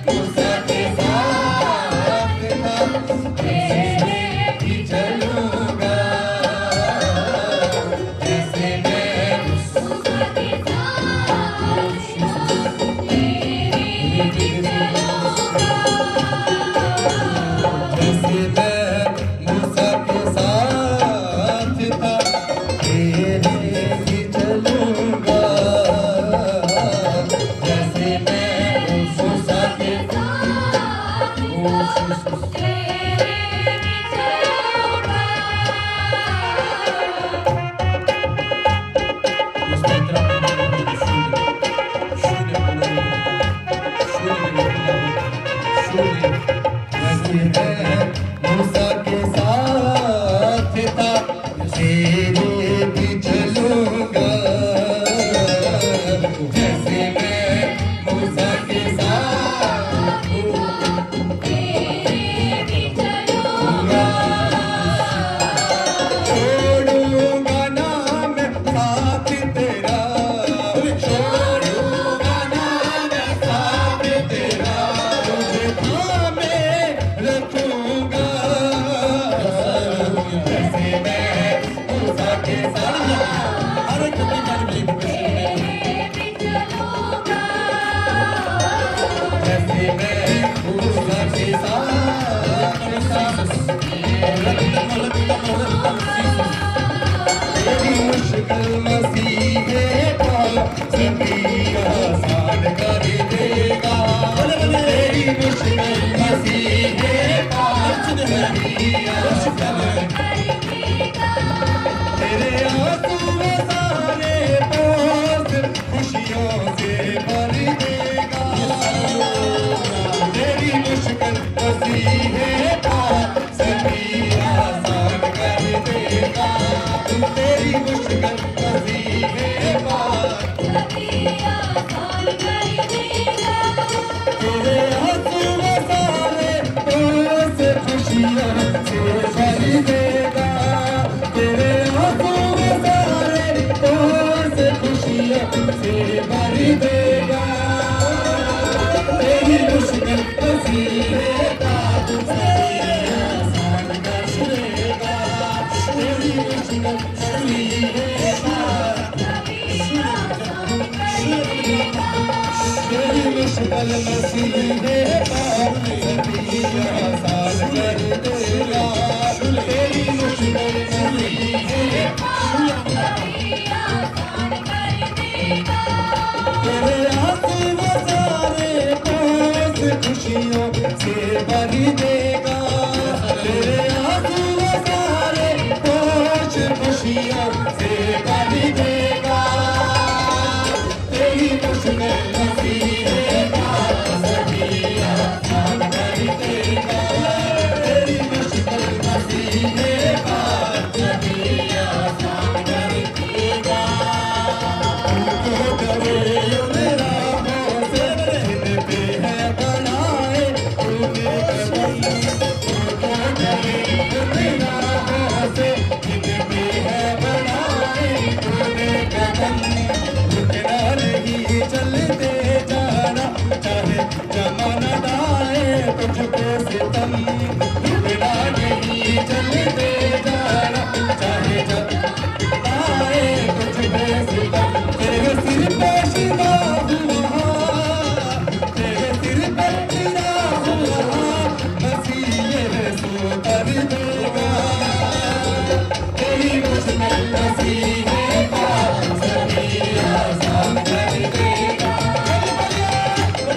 मूसा के साथ था तेरे भी चलूंगा, जैसे मैं मूसा के साथ तेरे भी चलूंगा, जैसे मैं मूसा के साथ था तेरे भी चलूंगा, जैसे मैं मूसा के यस पवित्र आत्मा, जैसे मैं मूसा के साथ था तेरे भी चलूंगा, जैसे मैं मूसा के साथ छोड़ूंगा ना मैं साथ तेरा, छोड़ूंगा ना मैं साथ तेरा, तुझे थामे रखूंगा, जैसे मैं मूसा के साथ हर एक की जान में जैसे मैं मूसा के साथ तेरी मुश्किल मसीहे पाल सभी आसान कर देगा, तेरी मुश्किल मसीहे पाल सभी आसान कर देगा, तेरे आंसू सारे बोझ खुशियों से भर देगा, तेरी मुश्किल मसीहे पाल सभी आसान कर देगा, तेरी मुश्किल मसीहे पाल तेरे आंसू सारे बोझ खुशियों से भर देगा, तेरे आंसू सारे बोझ खुशियों से भर देगा, तेरी मुश्किल मसीहे पाल सभी आसान कर देगा, तेरी मुश्किल मसीहे पाल तेरी मुश्किल मसीहे पाल सभी आसान कर देगा, तेरी मुश्किल मसीहे तेरे आंसू सारे बोझ खुशियों से भर देगा, तेरे आंसू सारे बोझ खुशियों से भर देगा, तेरी मुश्किल नसीबें सभी आसान कर देगा, तेरी मुश्किल नसीबें सभी आसान कर देगा। तू करे उन राहों से जिन पे है बनाए तूने कदम, तू करे उन राहों से जिन पे है बनाए तूने कदम, रुकना नहीं चलते जाना चाहे जमाना दाए तुझको सितम, रुकना नहीं चलते जाना चाहे जमाना दाए तुझको सितम, तेरे सिर पे शिदा हुआ, तेरे सिर पे शिदा हुआ, मसीह यीशु कर देगा, तेरी मुश्किल नसीबें सभी आसान कर देगा,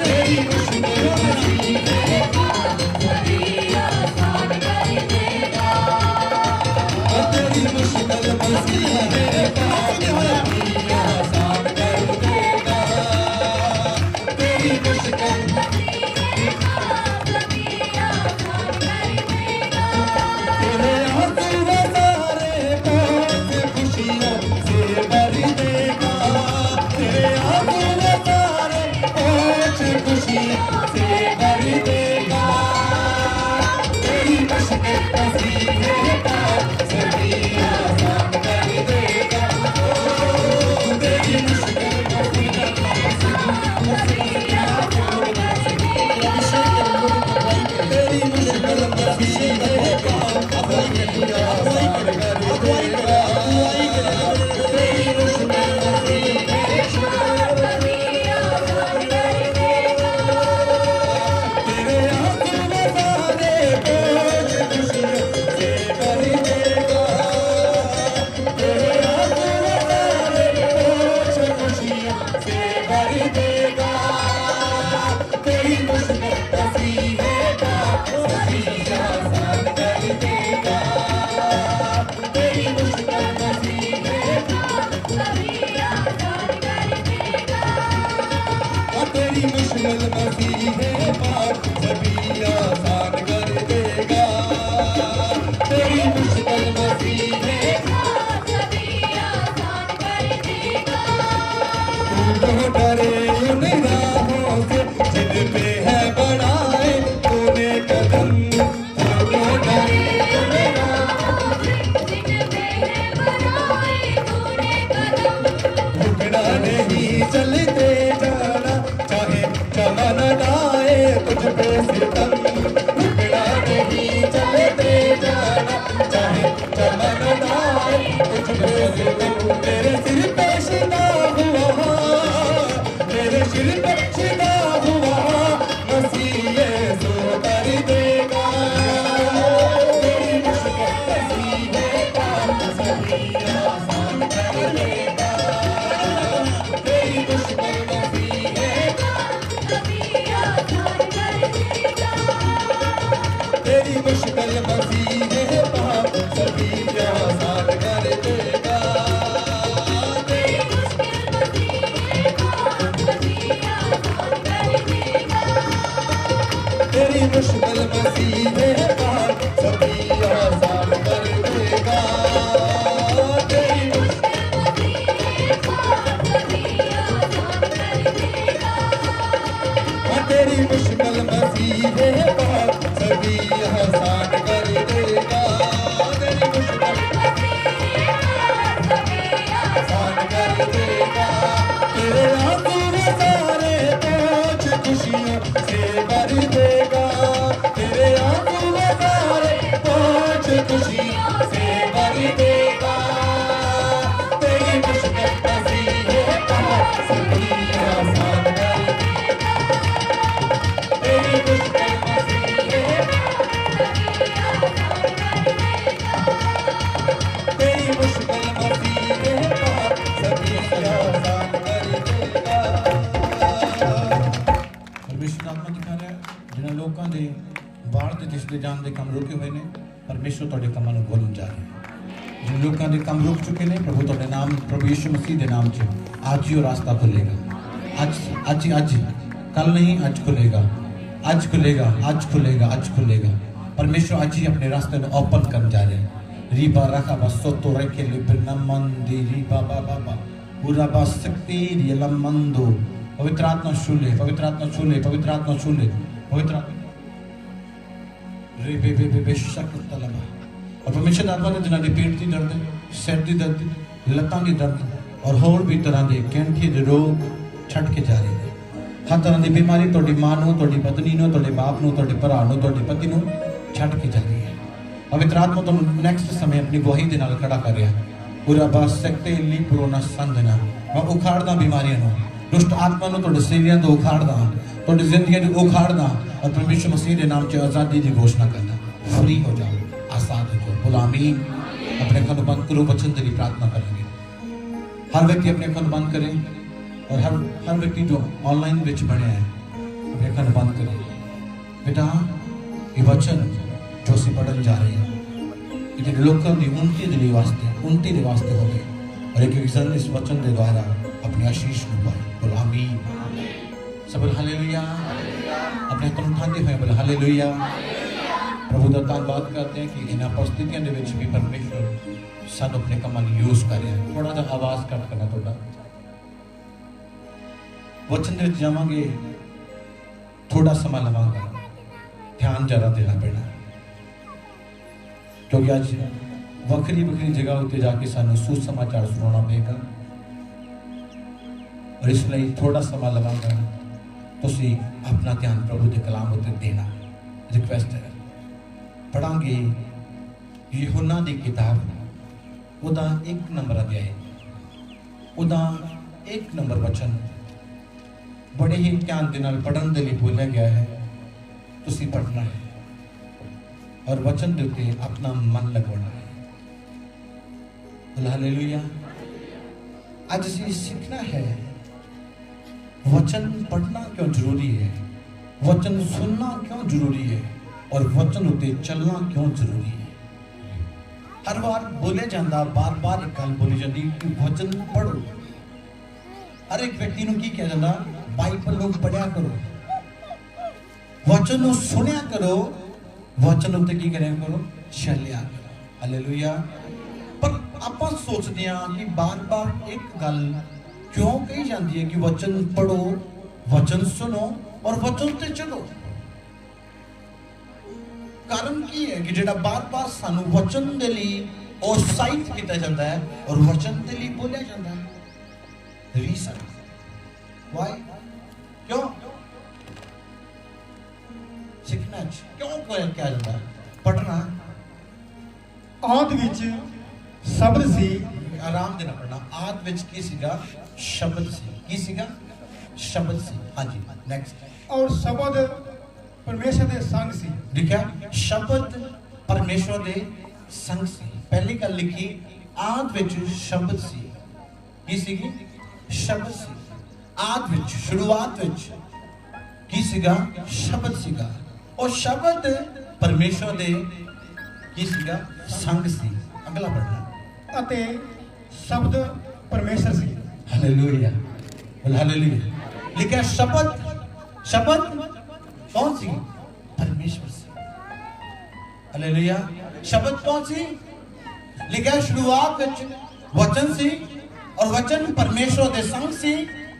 तेरी मुश्किल नसीबें सभी आसान कर देगा, तेरी मुश्किल नसीबें सभी आसान कर देगा, तेरी मुश्किल तेरे आंसू सारे बोझ खुशियों से भर देगा, तेरे आंसू सारे बोझ खुशियों से भर देगा, तेरी मुश्किल नसीबें सभी आसान कर देगा, तेरी मुश्किल नसीबें सभी आसान कर देगा, तेरी मुश्किल नसीबें तेरी मुश्किल नसीबें पार सभी आसान कर देगा, तेरी मुश्किल नसीबें तू डरे उन राहों से जिन पे है बनाए तूने कदम, तू डरे उन राहों से रुकना नहीं चलते जाना चाहे जमाना दाए तुझ पे सितम, रुकना नहीं चलते जाना चाहे जमाना दाए तुझ पे सितम, तेरे सिर पे शिदा हुआ, तेरे सिर पे शिदा हुआ, मसीह यीशु कर देगा, तेरी मुश्किल नसीबें सभी आसान कर देगा, तेरी मुश्किल नसीबें तेरी मुश्किल नसीबें सभी आसान कर देगा, तेरी तेरी मुश्किल नसीबें सभी आसान कर देगा, तेरी तेरी मुश्किल नसीबें सभी आसान कर देगा, तेरी मुश्किल आसान कर देगा, तेरे आंसू सारे बोझ खुशियों से भर देगा, तेरे आंसू सारे बोझ खुशियों से भर देगा, तेरी मुश्किल नसीबें सभी आसान कर देगा, तेरी मुश्किल नसीबें तेरी मुश्किल नसीबें सभी आसान कर देगा। परमेश्वर आत्मा दिखा रहा है जिन्हां लोकां दे ਵਾਸਤੇ ਜਿਸ ਦੇ ਜਾਣ ਦੇ ਕੰਮ ਰੁਕੇ ਹੋਏ ਨੇ ਪਰਮੇਸ਼ਰ ਤੁਹਾਡੇ ਕੰਮਾਂ ਨੂੰ ਖੋਲ੍ਹਣ ਜਾ ਰਿਹਾ ਹੈ। ਜਿਨ ਲੋਕਾਂ ਦੇ ਕੰਮ ਰੁਕ ਚੁੱਕੇ ਨੇ ਪ੍ਰਭੂ ਤੁਹਾਡੇ ਨਾਮ ਪ੍ਰਭੂ ਯਿਸੂ ਮਸੀਹ ਦੇ ਨਾਮ 'ਚ ਅੱਜ ਹੀ ਉਹ ਰਾਸਤਾ ਖੁੱਲੇਗਾ। ਅੱਜ कल नहीं आज खुलेगा, आज खुलेगा, आज खुलेगा, आज खुलेगा। परमेश्वर आज ही अपने रास्ते में ओपन कर जा रहे हैं। रीबा रखा बस तो रखे लिबना मंदी रीबा बाबा बा पूरा बस सकती रियला मंदो पवित्र आत्मा छूले, पवित्र आत्मा छूले, पवित्र आत्मा छूले, पवित्र रे बे बेशक तलबा और परमेश्वर आत्मा ने जिन्हां दी पेट दी दर्द, सिर दी दर्द, लत्तां दी दर्द और होर भी तरह के कैंठी दे रोग छट के जा रहे हैं। हर तरह की बीमारी तुहाडी मां नूं, तुहाडी पत्नी नूं, तुहाडे बाप नूं, तुहाडे भरा नूं, तुहाडे पति नूं छट के जा रही है। पवित्र आत्मा तुहानूं नैक्सट समय अपनी गवाही दे नाल खड़ा कर रहा है। पूरा बस सकते ली पुरोना संदना मैं उखाड़दा बीमारियां नूं, दुष्ट आत्मा नूं तुहाडे शरीरां तो उखाड़दा, तुहाडी जिंदगी नूं उखाड़दा और परमेश्वर मसीह दे नाम च आज़ादी की घोषणा करदा। फ्री हो जाओ, आजाद हो जाओ। बोलो आमीन। अपने अखां नूं बंद करो, वचन दी प्रार्थना करेंगे। हर व्यक्ति अपने अखां बंद करे और हर व्यक्ति जो ऑनलाइन विच बने हैं अपने अखां बंद करे। बेटा ये वचन जो असीं पढ़न जा रहे हैं ये लोगों की उन्नति के वास्ते हो गए और एक जन इस वचन के द्वारा अपने आशीष में पाए। बोलो आमीन। सब बोल हालेलुया। अपने अखां उठाते हुए बोल हालेलुया। प्रभु का धन्यवाद करते हैं कि इन परिस्थितियों के विच भी परमेश्वर सानू अपने कामां लई यूज कर रहा है। थोड़ा सा आवाज़ कट करना थोड़ा वचन में जावांगे, थोड़ा समा लवांगा, ध्यान जरा देना पैना क्योंकि आज वखरी जगह उत्ते जाके सानू सुसमाचार सुनाना पेगा और इसलिए थोड़ा समा लवांगा। तुसी अपना ध्यान प्रभु के कलाम उत्ते देना रिक्वेस्ट है। पढ़ांगे यूहन्ना दी किताब उदा 1 नंबर अध्याय, उदा 1 नंबर वचन बड़े ही ध्यान के नाल पढ़न के लिए बोला गया है। तुसी पढ़ना है और वचन दे के अपना मन लगवाना है। हालेलुया। आज असीं सीखना है वचन पढ़ना क्यों जरूरी है, वचन सुनना क्यों जरूरी है और वचन उत्ते चलना क्यों जरूरी है। हर बार बोले जाता, बार बार एक गल बोली जाती कि वचन पढ़ो। हर एक व्यक्ति को की कहा जाता, बाइबल लोग पढ़िया करो, वचन सुनिया करो, वचन उत्ते की करें करो, चलिया करो। हालेलुया। पर आप सोचते हैं कि बार बार एक गल क्यों कही जाती है कि वचन पढ़ो, वचन सुनो और वचन ते चलो। कारण की है कि जेड़ा बार बार सानू वचन दे लिए उत्साहित किया जाता है और वचन दे लिए बोलिया जाता है। रीजन व्हाई, क्यों सीखना क्यों क्या जाता है पढ़ना। आद विच शब्द सी, आराम देना पढ़ना। आद विच की सीगा शब्द सी, की सीगा शब्द सी। हाँ जी नेक्स्ट। और शब्द परमेश्वर दे संग सी। लिखा शब्द परमेश्वर दे संग सी। पहली गल लिखी आद विच शब्द सी, की सीगी शब्द सी। आद विच शुरुआत विच की सीगा शब्द सीगा और शब्द परमेश्वर दे की सीगा संग सी। अगला पढ़ना। अते शब्द परमेश्वर सी। हालेलुया। बोल हालेलुया। लिखा शब्द कौन सी परमेश्वर सी। हालेलुया। शब्द कौन सी लिखा शुरुआत विच वचन सी और वचन परमेश्वर दे संग सी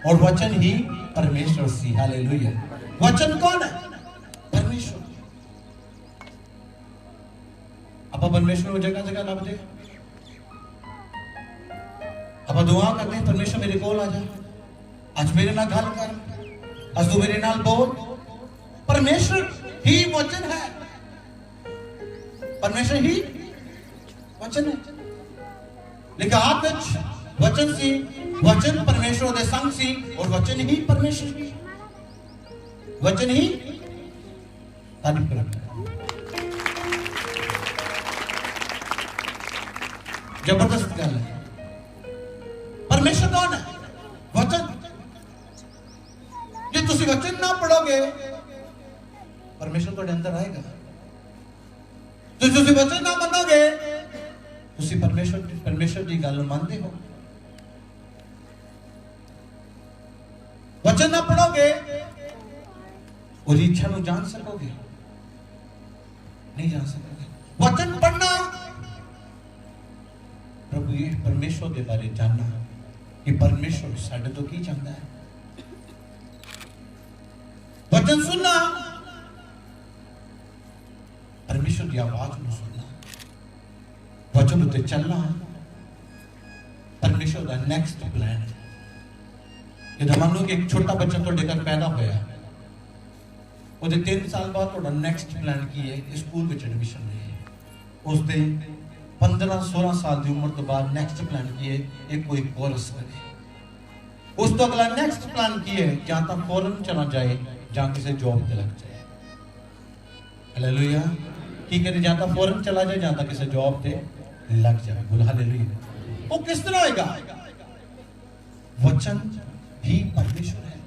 और वचन ही परमेश्वर सी। हालेलुया। वचन कौन है? परमेश्वर। आप परमेश्वर को जगह जगह लभदे, आप दुआ करते हैं परमेश्वर मेरे कोल आ जा, आज मेरे नाल गल कर, आज तू मेरे नाल बोल। परमेश्वर ही वचन है, परमेश्वर ही वचन है। लिखा हाथ विच वचन सी, वचन परमेश्वर दे संग सी और वचन ही परमेश्वर सी। वचन ही तारीफ करो। जबरदस्त गल है। परमेश्वर कौन है? वचन। जे तुसी वचन ना पढ़ोगे परमेश्वर तुहाडे अंदर आएगा। ਤੁਸੀਂ ਵਚਨ ਨਾ ਮੰਨੋਗੇ ਤੁਸੀਂ ਪਰਮੇਸ਼ਰ ਦੀ ਗੱਲ ਮੰਨਦੇ ਹੋ। वचन ना पढ़ोगे और इच्छा को जान सकोगे नहीं जान सकोगे। वचन पढ़ना प्रभु ये परमेश्वर के बारे जानना कि परमेश्वर साढ़े तो की चाहता है। वचन सुनना परमेश्वर की आवाज को सुनना, वचन उत्ते चलना परमेश्वर का नेक्स्ट प्लान है। यदि मान लो कि एक छोटा बच्चा तो घर पैदा होया ਉਹਦੇ 3 ਸਾਲ ਬਾਅਦ ਤੁਹਾਡਾ ਨੈਕਸਟ ਪਲਾਨ ਕੀ ਹੈ? ਸਕੂਲ ਵਿੱਚ ਐਡਮਿਸ਼ਨ ਲਈ। ਉਸ ਦੇ 15-16 ਸਾਲ ਦੀ ਉਮਰ ਤੋਂ ਬਾਅਦ ਨੈਕਸਟ ਪਲਾਨ ਕੀ ਹੈ? ਇਹ ਕੋਈ ਕੋਰਸ ਕਰੇ। ਉਸ ਤੋਂ ਅਗਲਾ ਨੈਕਸਟ ਪਲਾਨ ਕੀ ਹੈ? ਜਾਂ ਤਾਂ ਫੋਰਨ ਚਲਾ ਜਾਏ ਜਾਂ ਕਿਸੇ ਜੌਬ ਤੇ ਲੱਗ ਜਾਏ। ਹਾਲੇਲੂਇਆ। ਕੀ ਕਰੇ? ਜਾਂ ਤਾਂ ਫੋਰਨ ਚਲਾ ਜਾਏ ਜਾਂ ਤਾਂ ਕਿਸੇ ਜੌਬ ਤੇ ਲੱਗ ਜਾਏ। ਬੋਲ ਹਾਲੇਲੂਇਆ। ਉਹ ਕਿਸ ਤਰ੍ਹਾਂ ਹੋਏਗਾ? ਵਚਨ ही परमेश्वर है।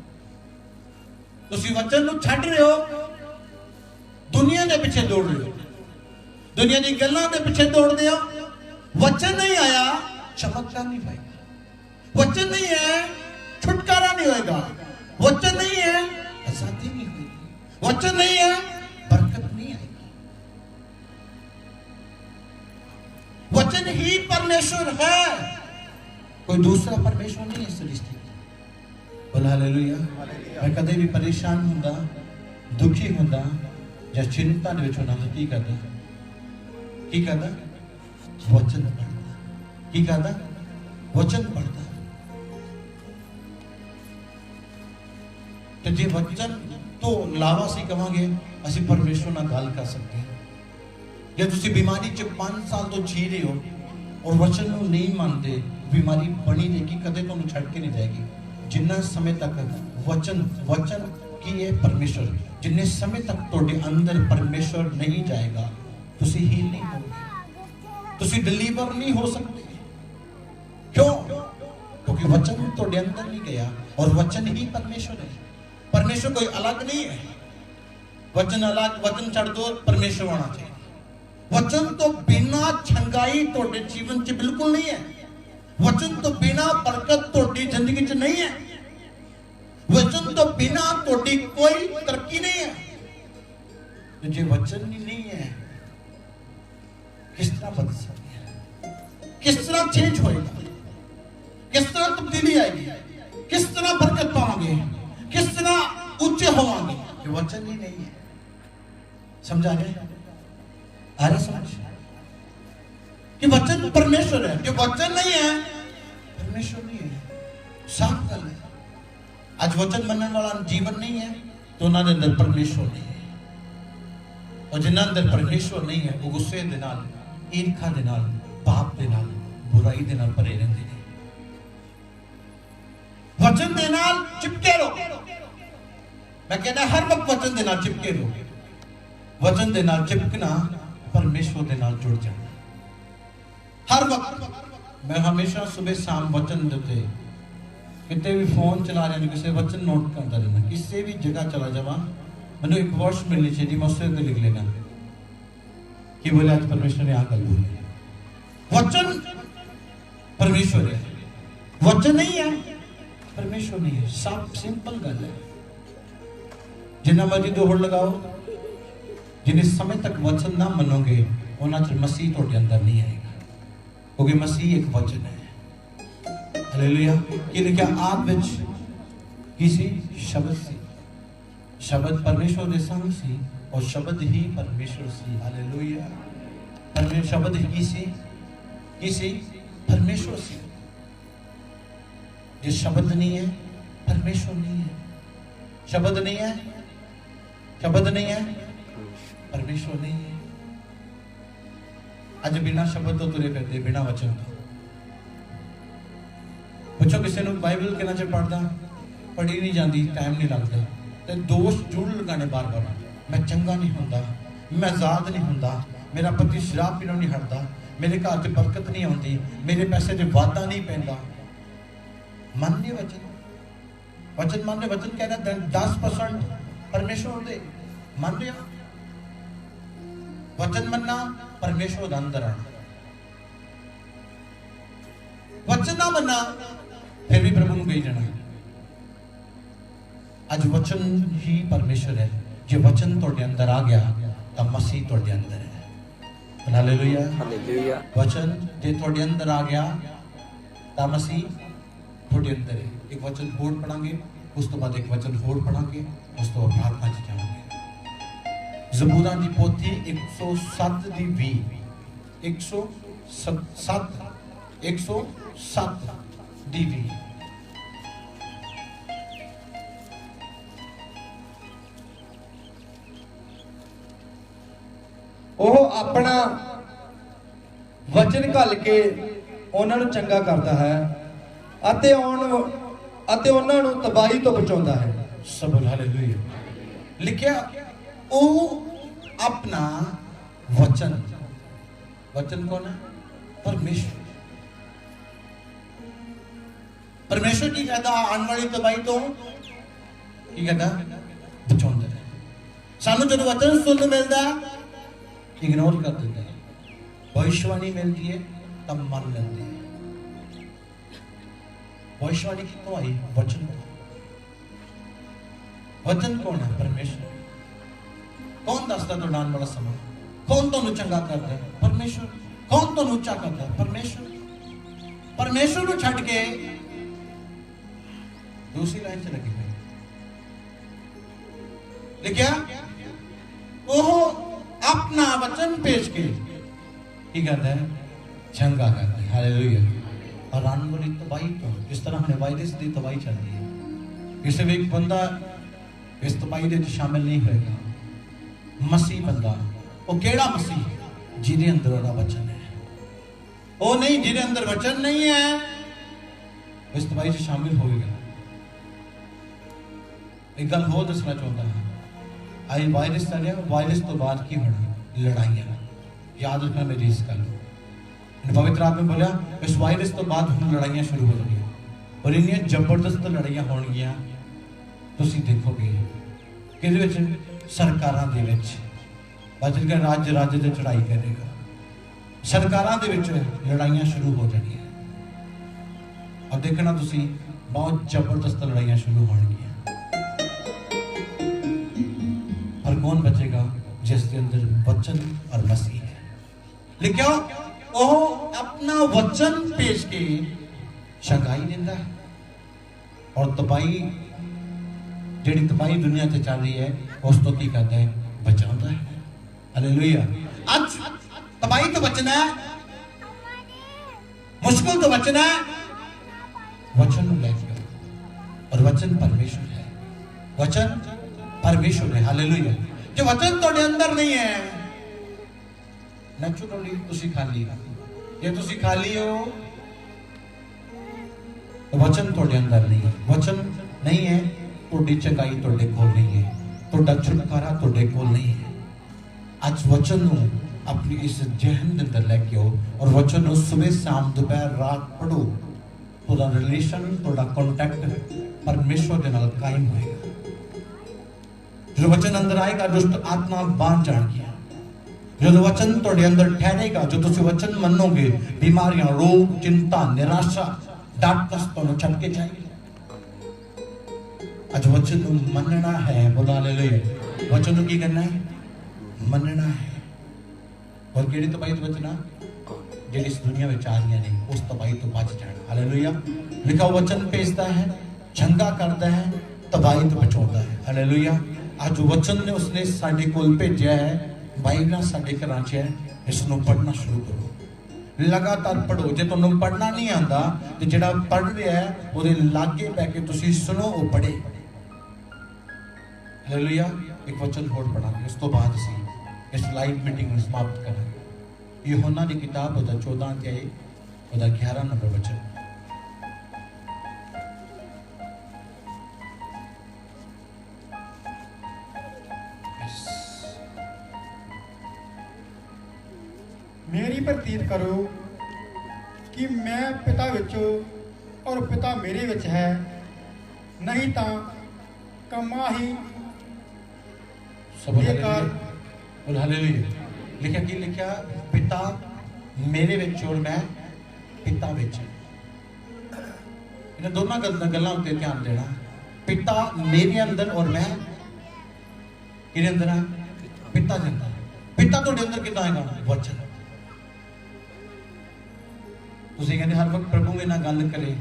तुसी वचन नु छड़ रहे हो, दुनिया के पीछे दौड़ रहे हो, दुनिया की गल्लां के पीछे दौड़दे हो। वचन नहीं आया चमत्कार नहीं पाएगा। वचन नहीं है छुटकारा नहीं होएगा। वचन नहीं है आजादी नहीं होगी। वचन नहीं है बरकत नहीं आएगी। वचन ही परमेश्वर है, कोई दूसरा परमेश्वर नहीं है सृष्टि। बोल हालेलुया। मैं कदे भी परेशान हुंदा, दुखी हुंदा या चिंता दे विच होना तो की करदा? वचन पढ़दा। की करदा? वचन पढ़दा। ते जे वचन तो अलावा सी कहांगे असी परमेश्वर नाल गल कर सकते हैं। या तुसी बीमारी च 5 साल तो जी रहे हो और वचन नूं नहीं मानते, बीमारी बनी रहेगी, कदे तुहानूं छड्ड के नहीं जाएगी। जिन्ना समय तक वचन की है परमेश्वर, जिन्ने समय तक तोड़े अंदर परमेश्वर नहीं जाएगा तुसी हील नहीं होगे, तुसी डिलीवर नहीं हो सकते। क्यों? क्योंकि वचन तोड़े अंदर नहीं गया और वचन ही परमेश्वर है। परमेश्वर कोई अलग नहीं है। वचन अलग, वचन छड़ दो, परमेश्वर होना चाहिए। वचन तो बिना छंगाई तोड़े जीवन च बिल्कुल नहीं है। वचन तो बिना बरकत तोड़ी जिंदगी च नहीं है। वचन तो बिना तोड़ी कोई तरक्की नहीं है। जो वचन ही नहीं है किस तरह बदल सकते हैं? किस तरह चेंज होएगा? किस तरह तब्दीली आएगी? किस तरह बरकत पाओगे? किस तरह ऊंचे होवांगे? जो वचन ही नहीं है। समझा गया? आ रहा समझ कि वचन परमेश्वर है। जो वचन नहीं है परमेश्वर नहीं है। साफ गल है। आज वचन मनने वाला जीवन नहीं है तो उन्होंने अंदर परमेश्वर नहीं है। और जिन्होंने अंदर परमेश्वर नहीं है वो गुस्से दे नाल, ईर्खा दे नाल, पाप दे नाल, बुराई दे नाल भरे रहंदे ने। वचन दे नाल चिपके रहो। मैं कहना हर वक्त वचन दे नाल चिपके रहो। वचन दे नाल चिपकना परमेश्वर दे नाल जुड़ जाना। हर वक्त मैं हमेशा सुबह शाम वचन देते कितने भी फोन चला रहे किसी वचन नोट करता रहना। किसी भी जगह चला जावा मैंने एक वर्ष मिलनी चाहिए, मैं उससे लिख लेना कि बोले आज परमेश्वर ने आकर बोले। वचन परमेश्वर है, वचन नहीं है परमेश्वर नहीं है। सब सिंपल गल है। जिन्ना मर्जी दौड़ लगाओ, जिन्हें समय तक वचन ना मनोगे उन्हें चर मसीह तुहाडे अंदर नहीं आएगा। क्योंकि मसीह एक वचन है। हालेलुया। कि लिखा आद विच की सी? शब्द सी। शब्द परमेश्वर दे संग सी और शब्द ही परमेश्वर सी। हालेलुया। परमेश्वर शब्द की सी? की सी? परमेश्वर सी। जो शब्द नहीं है परमेश्वर नहीं है। शब्द नहीं है, शब्द नहीं है, परमेश्वर नहीं है। आज बिना शब्द तो तुरे फिरते, बिना वचन तो। पूछो किसी ने बाइबल कितना चਿਰ पढ़दा, पढ़ी नहीं जाती, टाइम नहीं लगता। तो दोष जुड़ लगाने बार बार, मैं चंगा नहीं होंदा, मैं आजाद नहीं होंदा, मेरा पति शराब पीनों नहीं हटता, मेरे घर च बरकत नहीं आती, मेरे पैसे च वाधा नहीं पैंदा। मान्य वचन, वचन मान्य, वचन कह रहा 10% परमेश्वर दे मान रहे हो। वचन मनना परमेश्वर दा अंदर आना, वचन ना मनना फिर भी प्रभु नूं कही जाना। अज वचन ही परमेश्वर है। जे वचन तुहाडे अंदर आ गया तो मसीह तुहाडे अंदर है। Hallelujah hallelujah. वचन जे तुहाडे अंदर आ गया तो मसीह तुहाडे अंदर है। एक वचन होर पढ़ांगे, उस तो बाद एक वचन होर पढ़ांगे, उस तो बाद प्रार्थना च जावांगे। ज़बूरां दी पोथी 107 दी 20 107 दी 20। ਉਹ ਆਪਣਾ ਵਚਨ ਘੱਲ ਕੇ ਉਹਨਾਂ ਨੂੰ ਚੰਗਾ ਕਰਦਾ ਹੈ ਅਤੇ ਉਹਨਾਂ ਨੂੰ ਤਬਾਹੀ ਤੋਂ ਬਚਾਉਂਦਾ ਹੈ। सब हालेलुया। लिखिया ओ अपना वचन, वचन कौन है? परमेश्वर। परमेश्वर की कहता आने वाली तबाही तो की कहता बचाउंदा है। सानू जब वचन सुनने मिलता इग्नोर कर देते हैं, भविष्यवाणी मिलती है तब मान लेते हैं। भविष्यवाणी कितों आई? वचन तो। वचन कौन है? परमेश्वर। कौन दसदा तो आने वाला समा? कौन तो चंगा करता है? परमेश्वर। कौन तो ऊंचा करता है? परमेश्वर। परमेश्वर को छड़ के दूसरी लाइन से लगी हुई लिखिया ओह अपना वचन पेश के की करता है? चंगा करता है। हालेलुया। और आने वाली तबाही तो इस तरह हमने वायरस की तबाही चल रही है, किसी भी एक बंदा इस तबाही दे शामिल नहीं होएगा। मसीह बंदा वो केड़ा मसीह? जिहदे अंदर ओहदा वचन है। वो नहीं जिहदे अंदर वचन नहीं है इस तबाही से शामिल होएगा। एक गल होर दसना चाहता हूं, आई वायरस चलिया, वायरस तो बाद की होना? लड़ाइयां। याद रखना मेरी इस गल। पवित्र आत्मा बोलिया इस वायरस तो बाद हम लड़ाइयां शुरू हो जाएंगी और इन्नियां जबरदस्त लड़ाइयां होणगियां। तुसी देखोगे कि सरकारां दे विच बजट का राज्य ते चढ़ाई करेगा, सरकारां दे विच लड़ाइयां शुरू हो जाएंगियां। अब देखना तुसी बहुत जबरदस्त लड़ाइयां शुरू होणगियां। और कौन बचेगा? जिसके अंदर वचन और मसीह है। लिखियो ओह अपना वचन पेश के शंगाई देता है और तबाही जेड़ी तबाही दुनिया से चल रही है उस तो की करता है? बचाता है। हालेलुया। आज तबाही तो बचना है, मुश्किल तो बचना है, वचन लेके। और वचन परमेश्वर है, वचन परमेश्वर है। हालेलुया। जो वचन तुहाडे अंदर नहीं है नेचुरली तुसी खाली हो। जे तुसी खाली हो तो वचन तुहाडे अंदर नहीं है। वचन नहीं है तुहाडी चंगाई तुहाडे कोल नहीं है, तुहाडा छुटकारा तुहाडे कोल नहीं है। आज वचन नूं अपनी इस जहन के अंदर लेके आओ और वचन नूं सुबह शाम दोपहर रात पढ़ो। तुहाडा रिलेशन तुहाडा कॉन्टैक्ट परमेश्वर के नाल कायम होएगा। जो वचन अंदर आएगा दुष्ट आत्मा बाहर जाएगी। जो वचन तुहाडे अंदर ठहरेगा, जो तुसी वचन मनोगे, बीमारियां, रोग, चिंता, निराशा, डार्कनेस तुहानू छड़ के जाएगी। आज वचन मनना है। बोला हालेलुया। वचन की करना है? मनना है। और केड़ी तबाही तो बचना? जेड़ी इस दुनिया में आ रही नहीं उस तबाही तो बच जाना। हालेलुया। लिखा वचन भेजता है, चंगा करता है, तबाही तो बचाता है। हालेलुया। आज वचन ने उसने साडे कोल भेजा है, बाइबल साडे घरां च है, इसनों पढ़ना शुरू करो, लगातार पढ़ो। जे तुहानू पढ़ना नहीं आंदा ते जेड़ा पढ़ रहा है ओदे लागे बह के तुसी सुनो, वो पढ़े। हालेलुया। एक वचन होर पढ़ांगे, उस तो बाद असीं इस लाइव मीटिंग में समाप्त करांगे। यूहन्ना दी किताब ओदा 14 अध्याय ओदा 11 नंबर वचन। मेरी प्रतीत करो कि मैं पिता विचों और पिता मेरे विच है, नहीं तो कमा ही बेकार। हालेलुया। लिखा की लिखा पिता मेरे विच और मैं पिता विच। इन्हां दोनों गल्लां उत्ते ध्यान देना। पिता मेरे अंदर और मैं किहदे अंदर हां? पिता दे अंदर। पिता तुहाडे अंदर किदां आएगा? वचन। तुसीं कहंदे हर वक्त प्रभु मेरे नाल गल करे,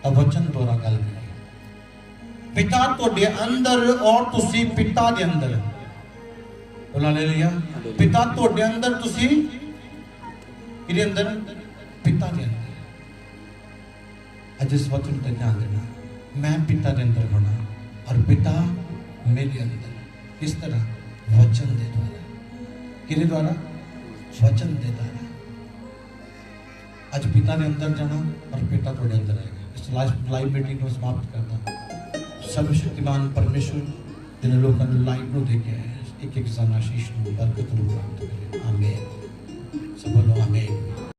तां वचन द्वारा गल करे। पिता तुहाडे अंदर और तुसीं पिता दे अंदर। बोला ले लिया। पिता तुहाडे अंदर, तुसीं किहदे अंदर? पिता दे अंदर। अज इस वचन ते ध्यान देना। मैं पिता दे अंदर होना और पिता मेरे अंदर। किस तरह? वचन दे द्वारा। किहदे द्वारा? वचन दे द्वारा। अज पिता दे अंदर जाना और पिता तुहाडे अंदर आएगा। इस लाइव मीटिंग को समाप्त करना। सर्वशक्तिमान परमेश्वर जिन्हें लोगों ने लाइव को देखे हैं, एक एक जन आशीष बरकत प्राप्त करें। आमीन। सब बोलो आमीन।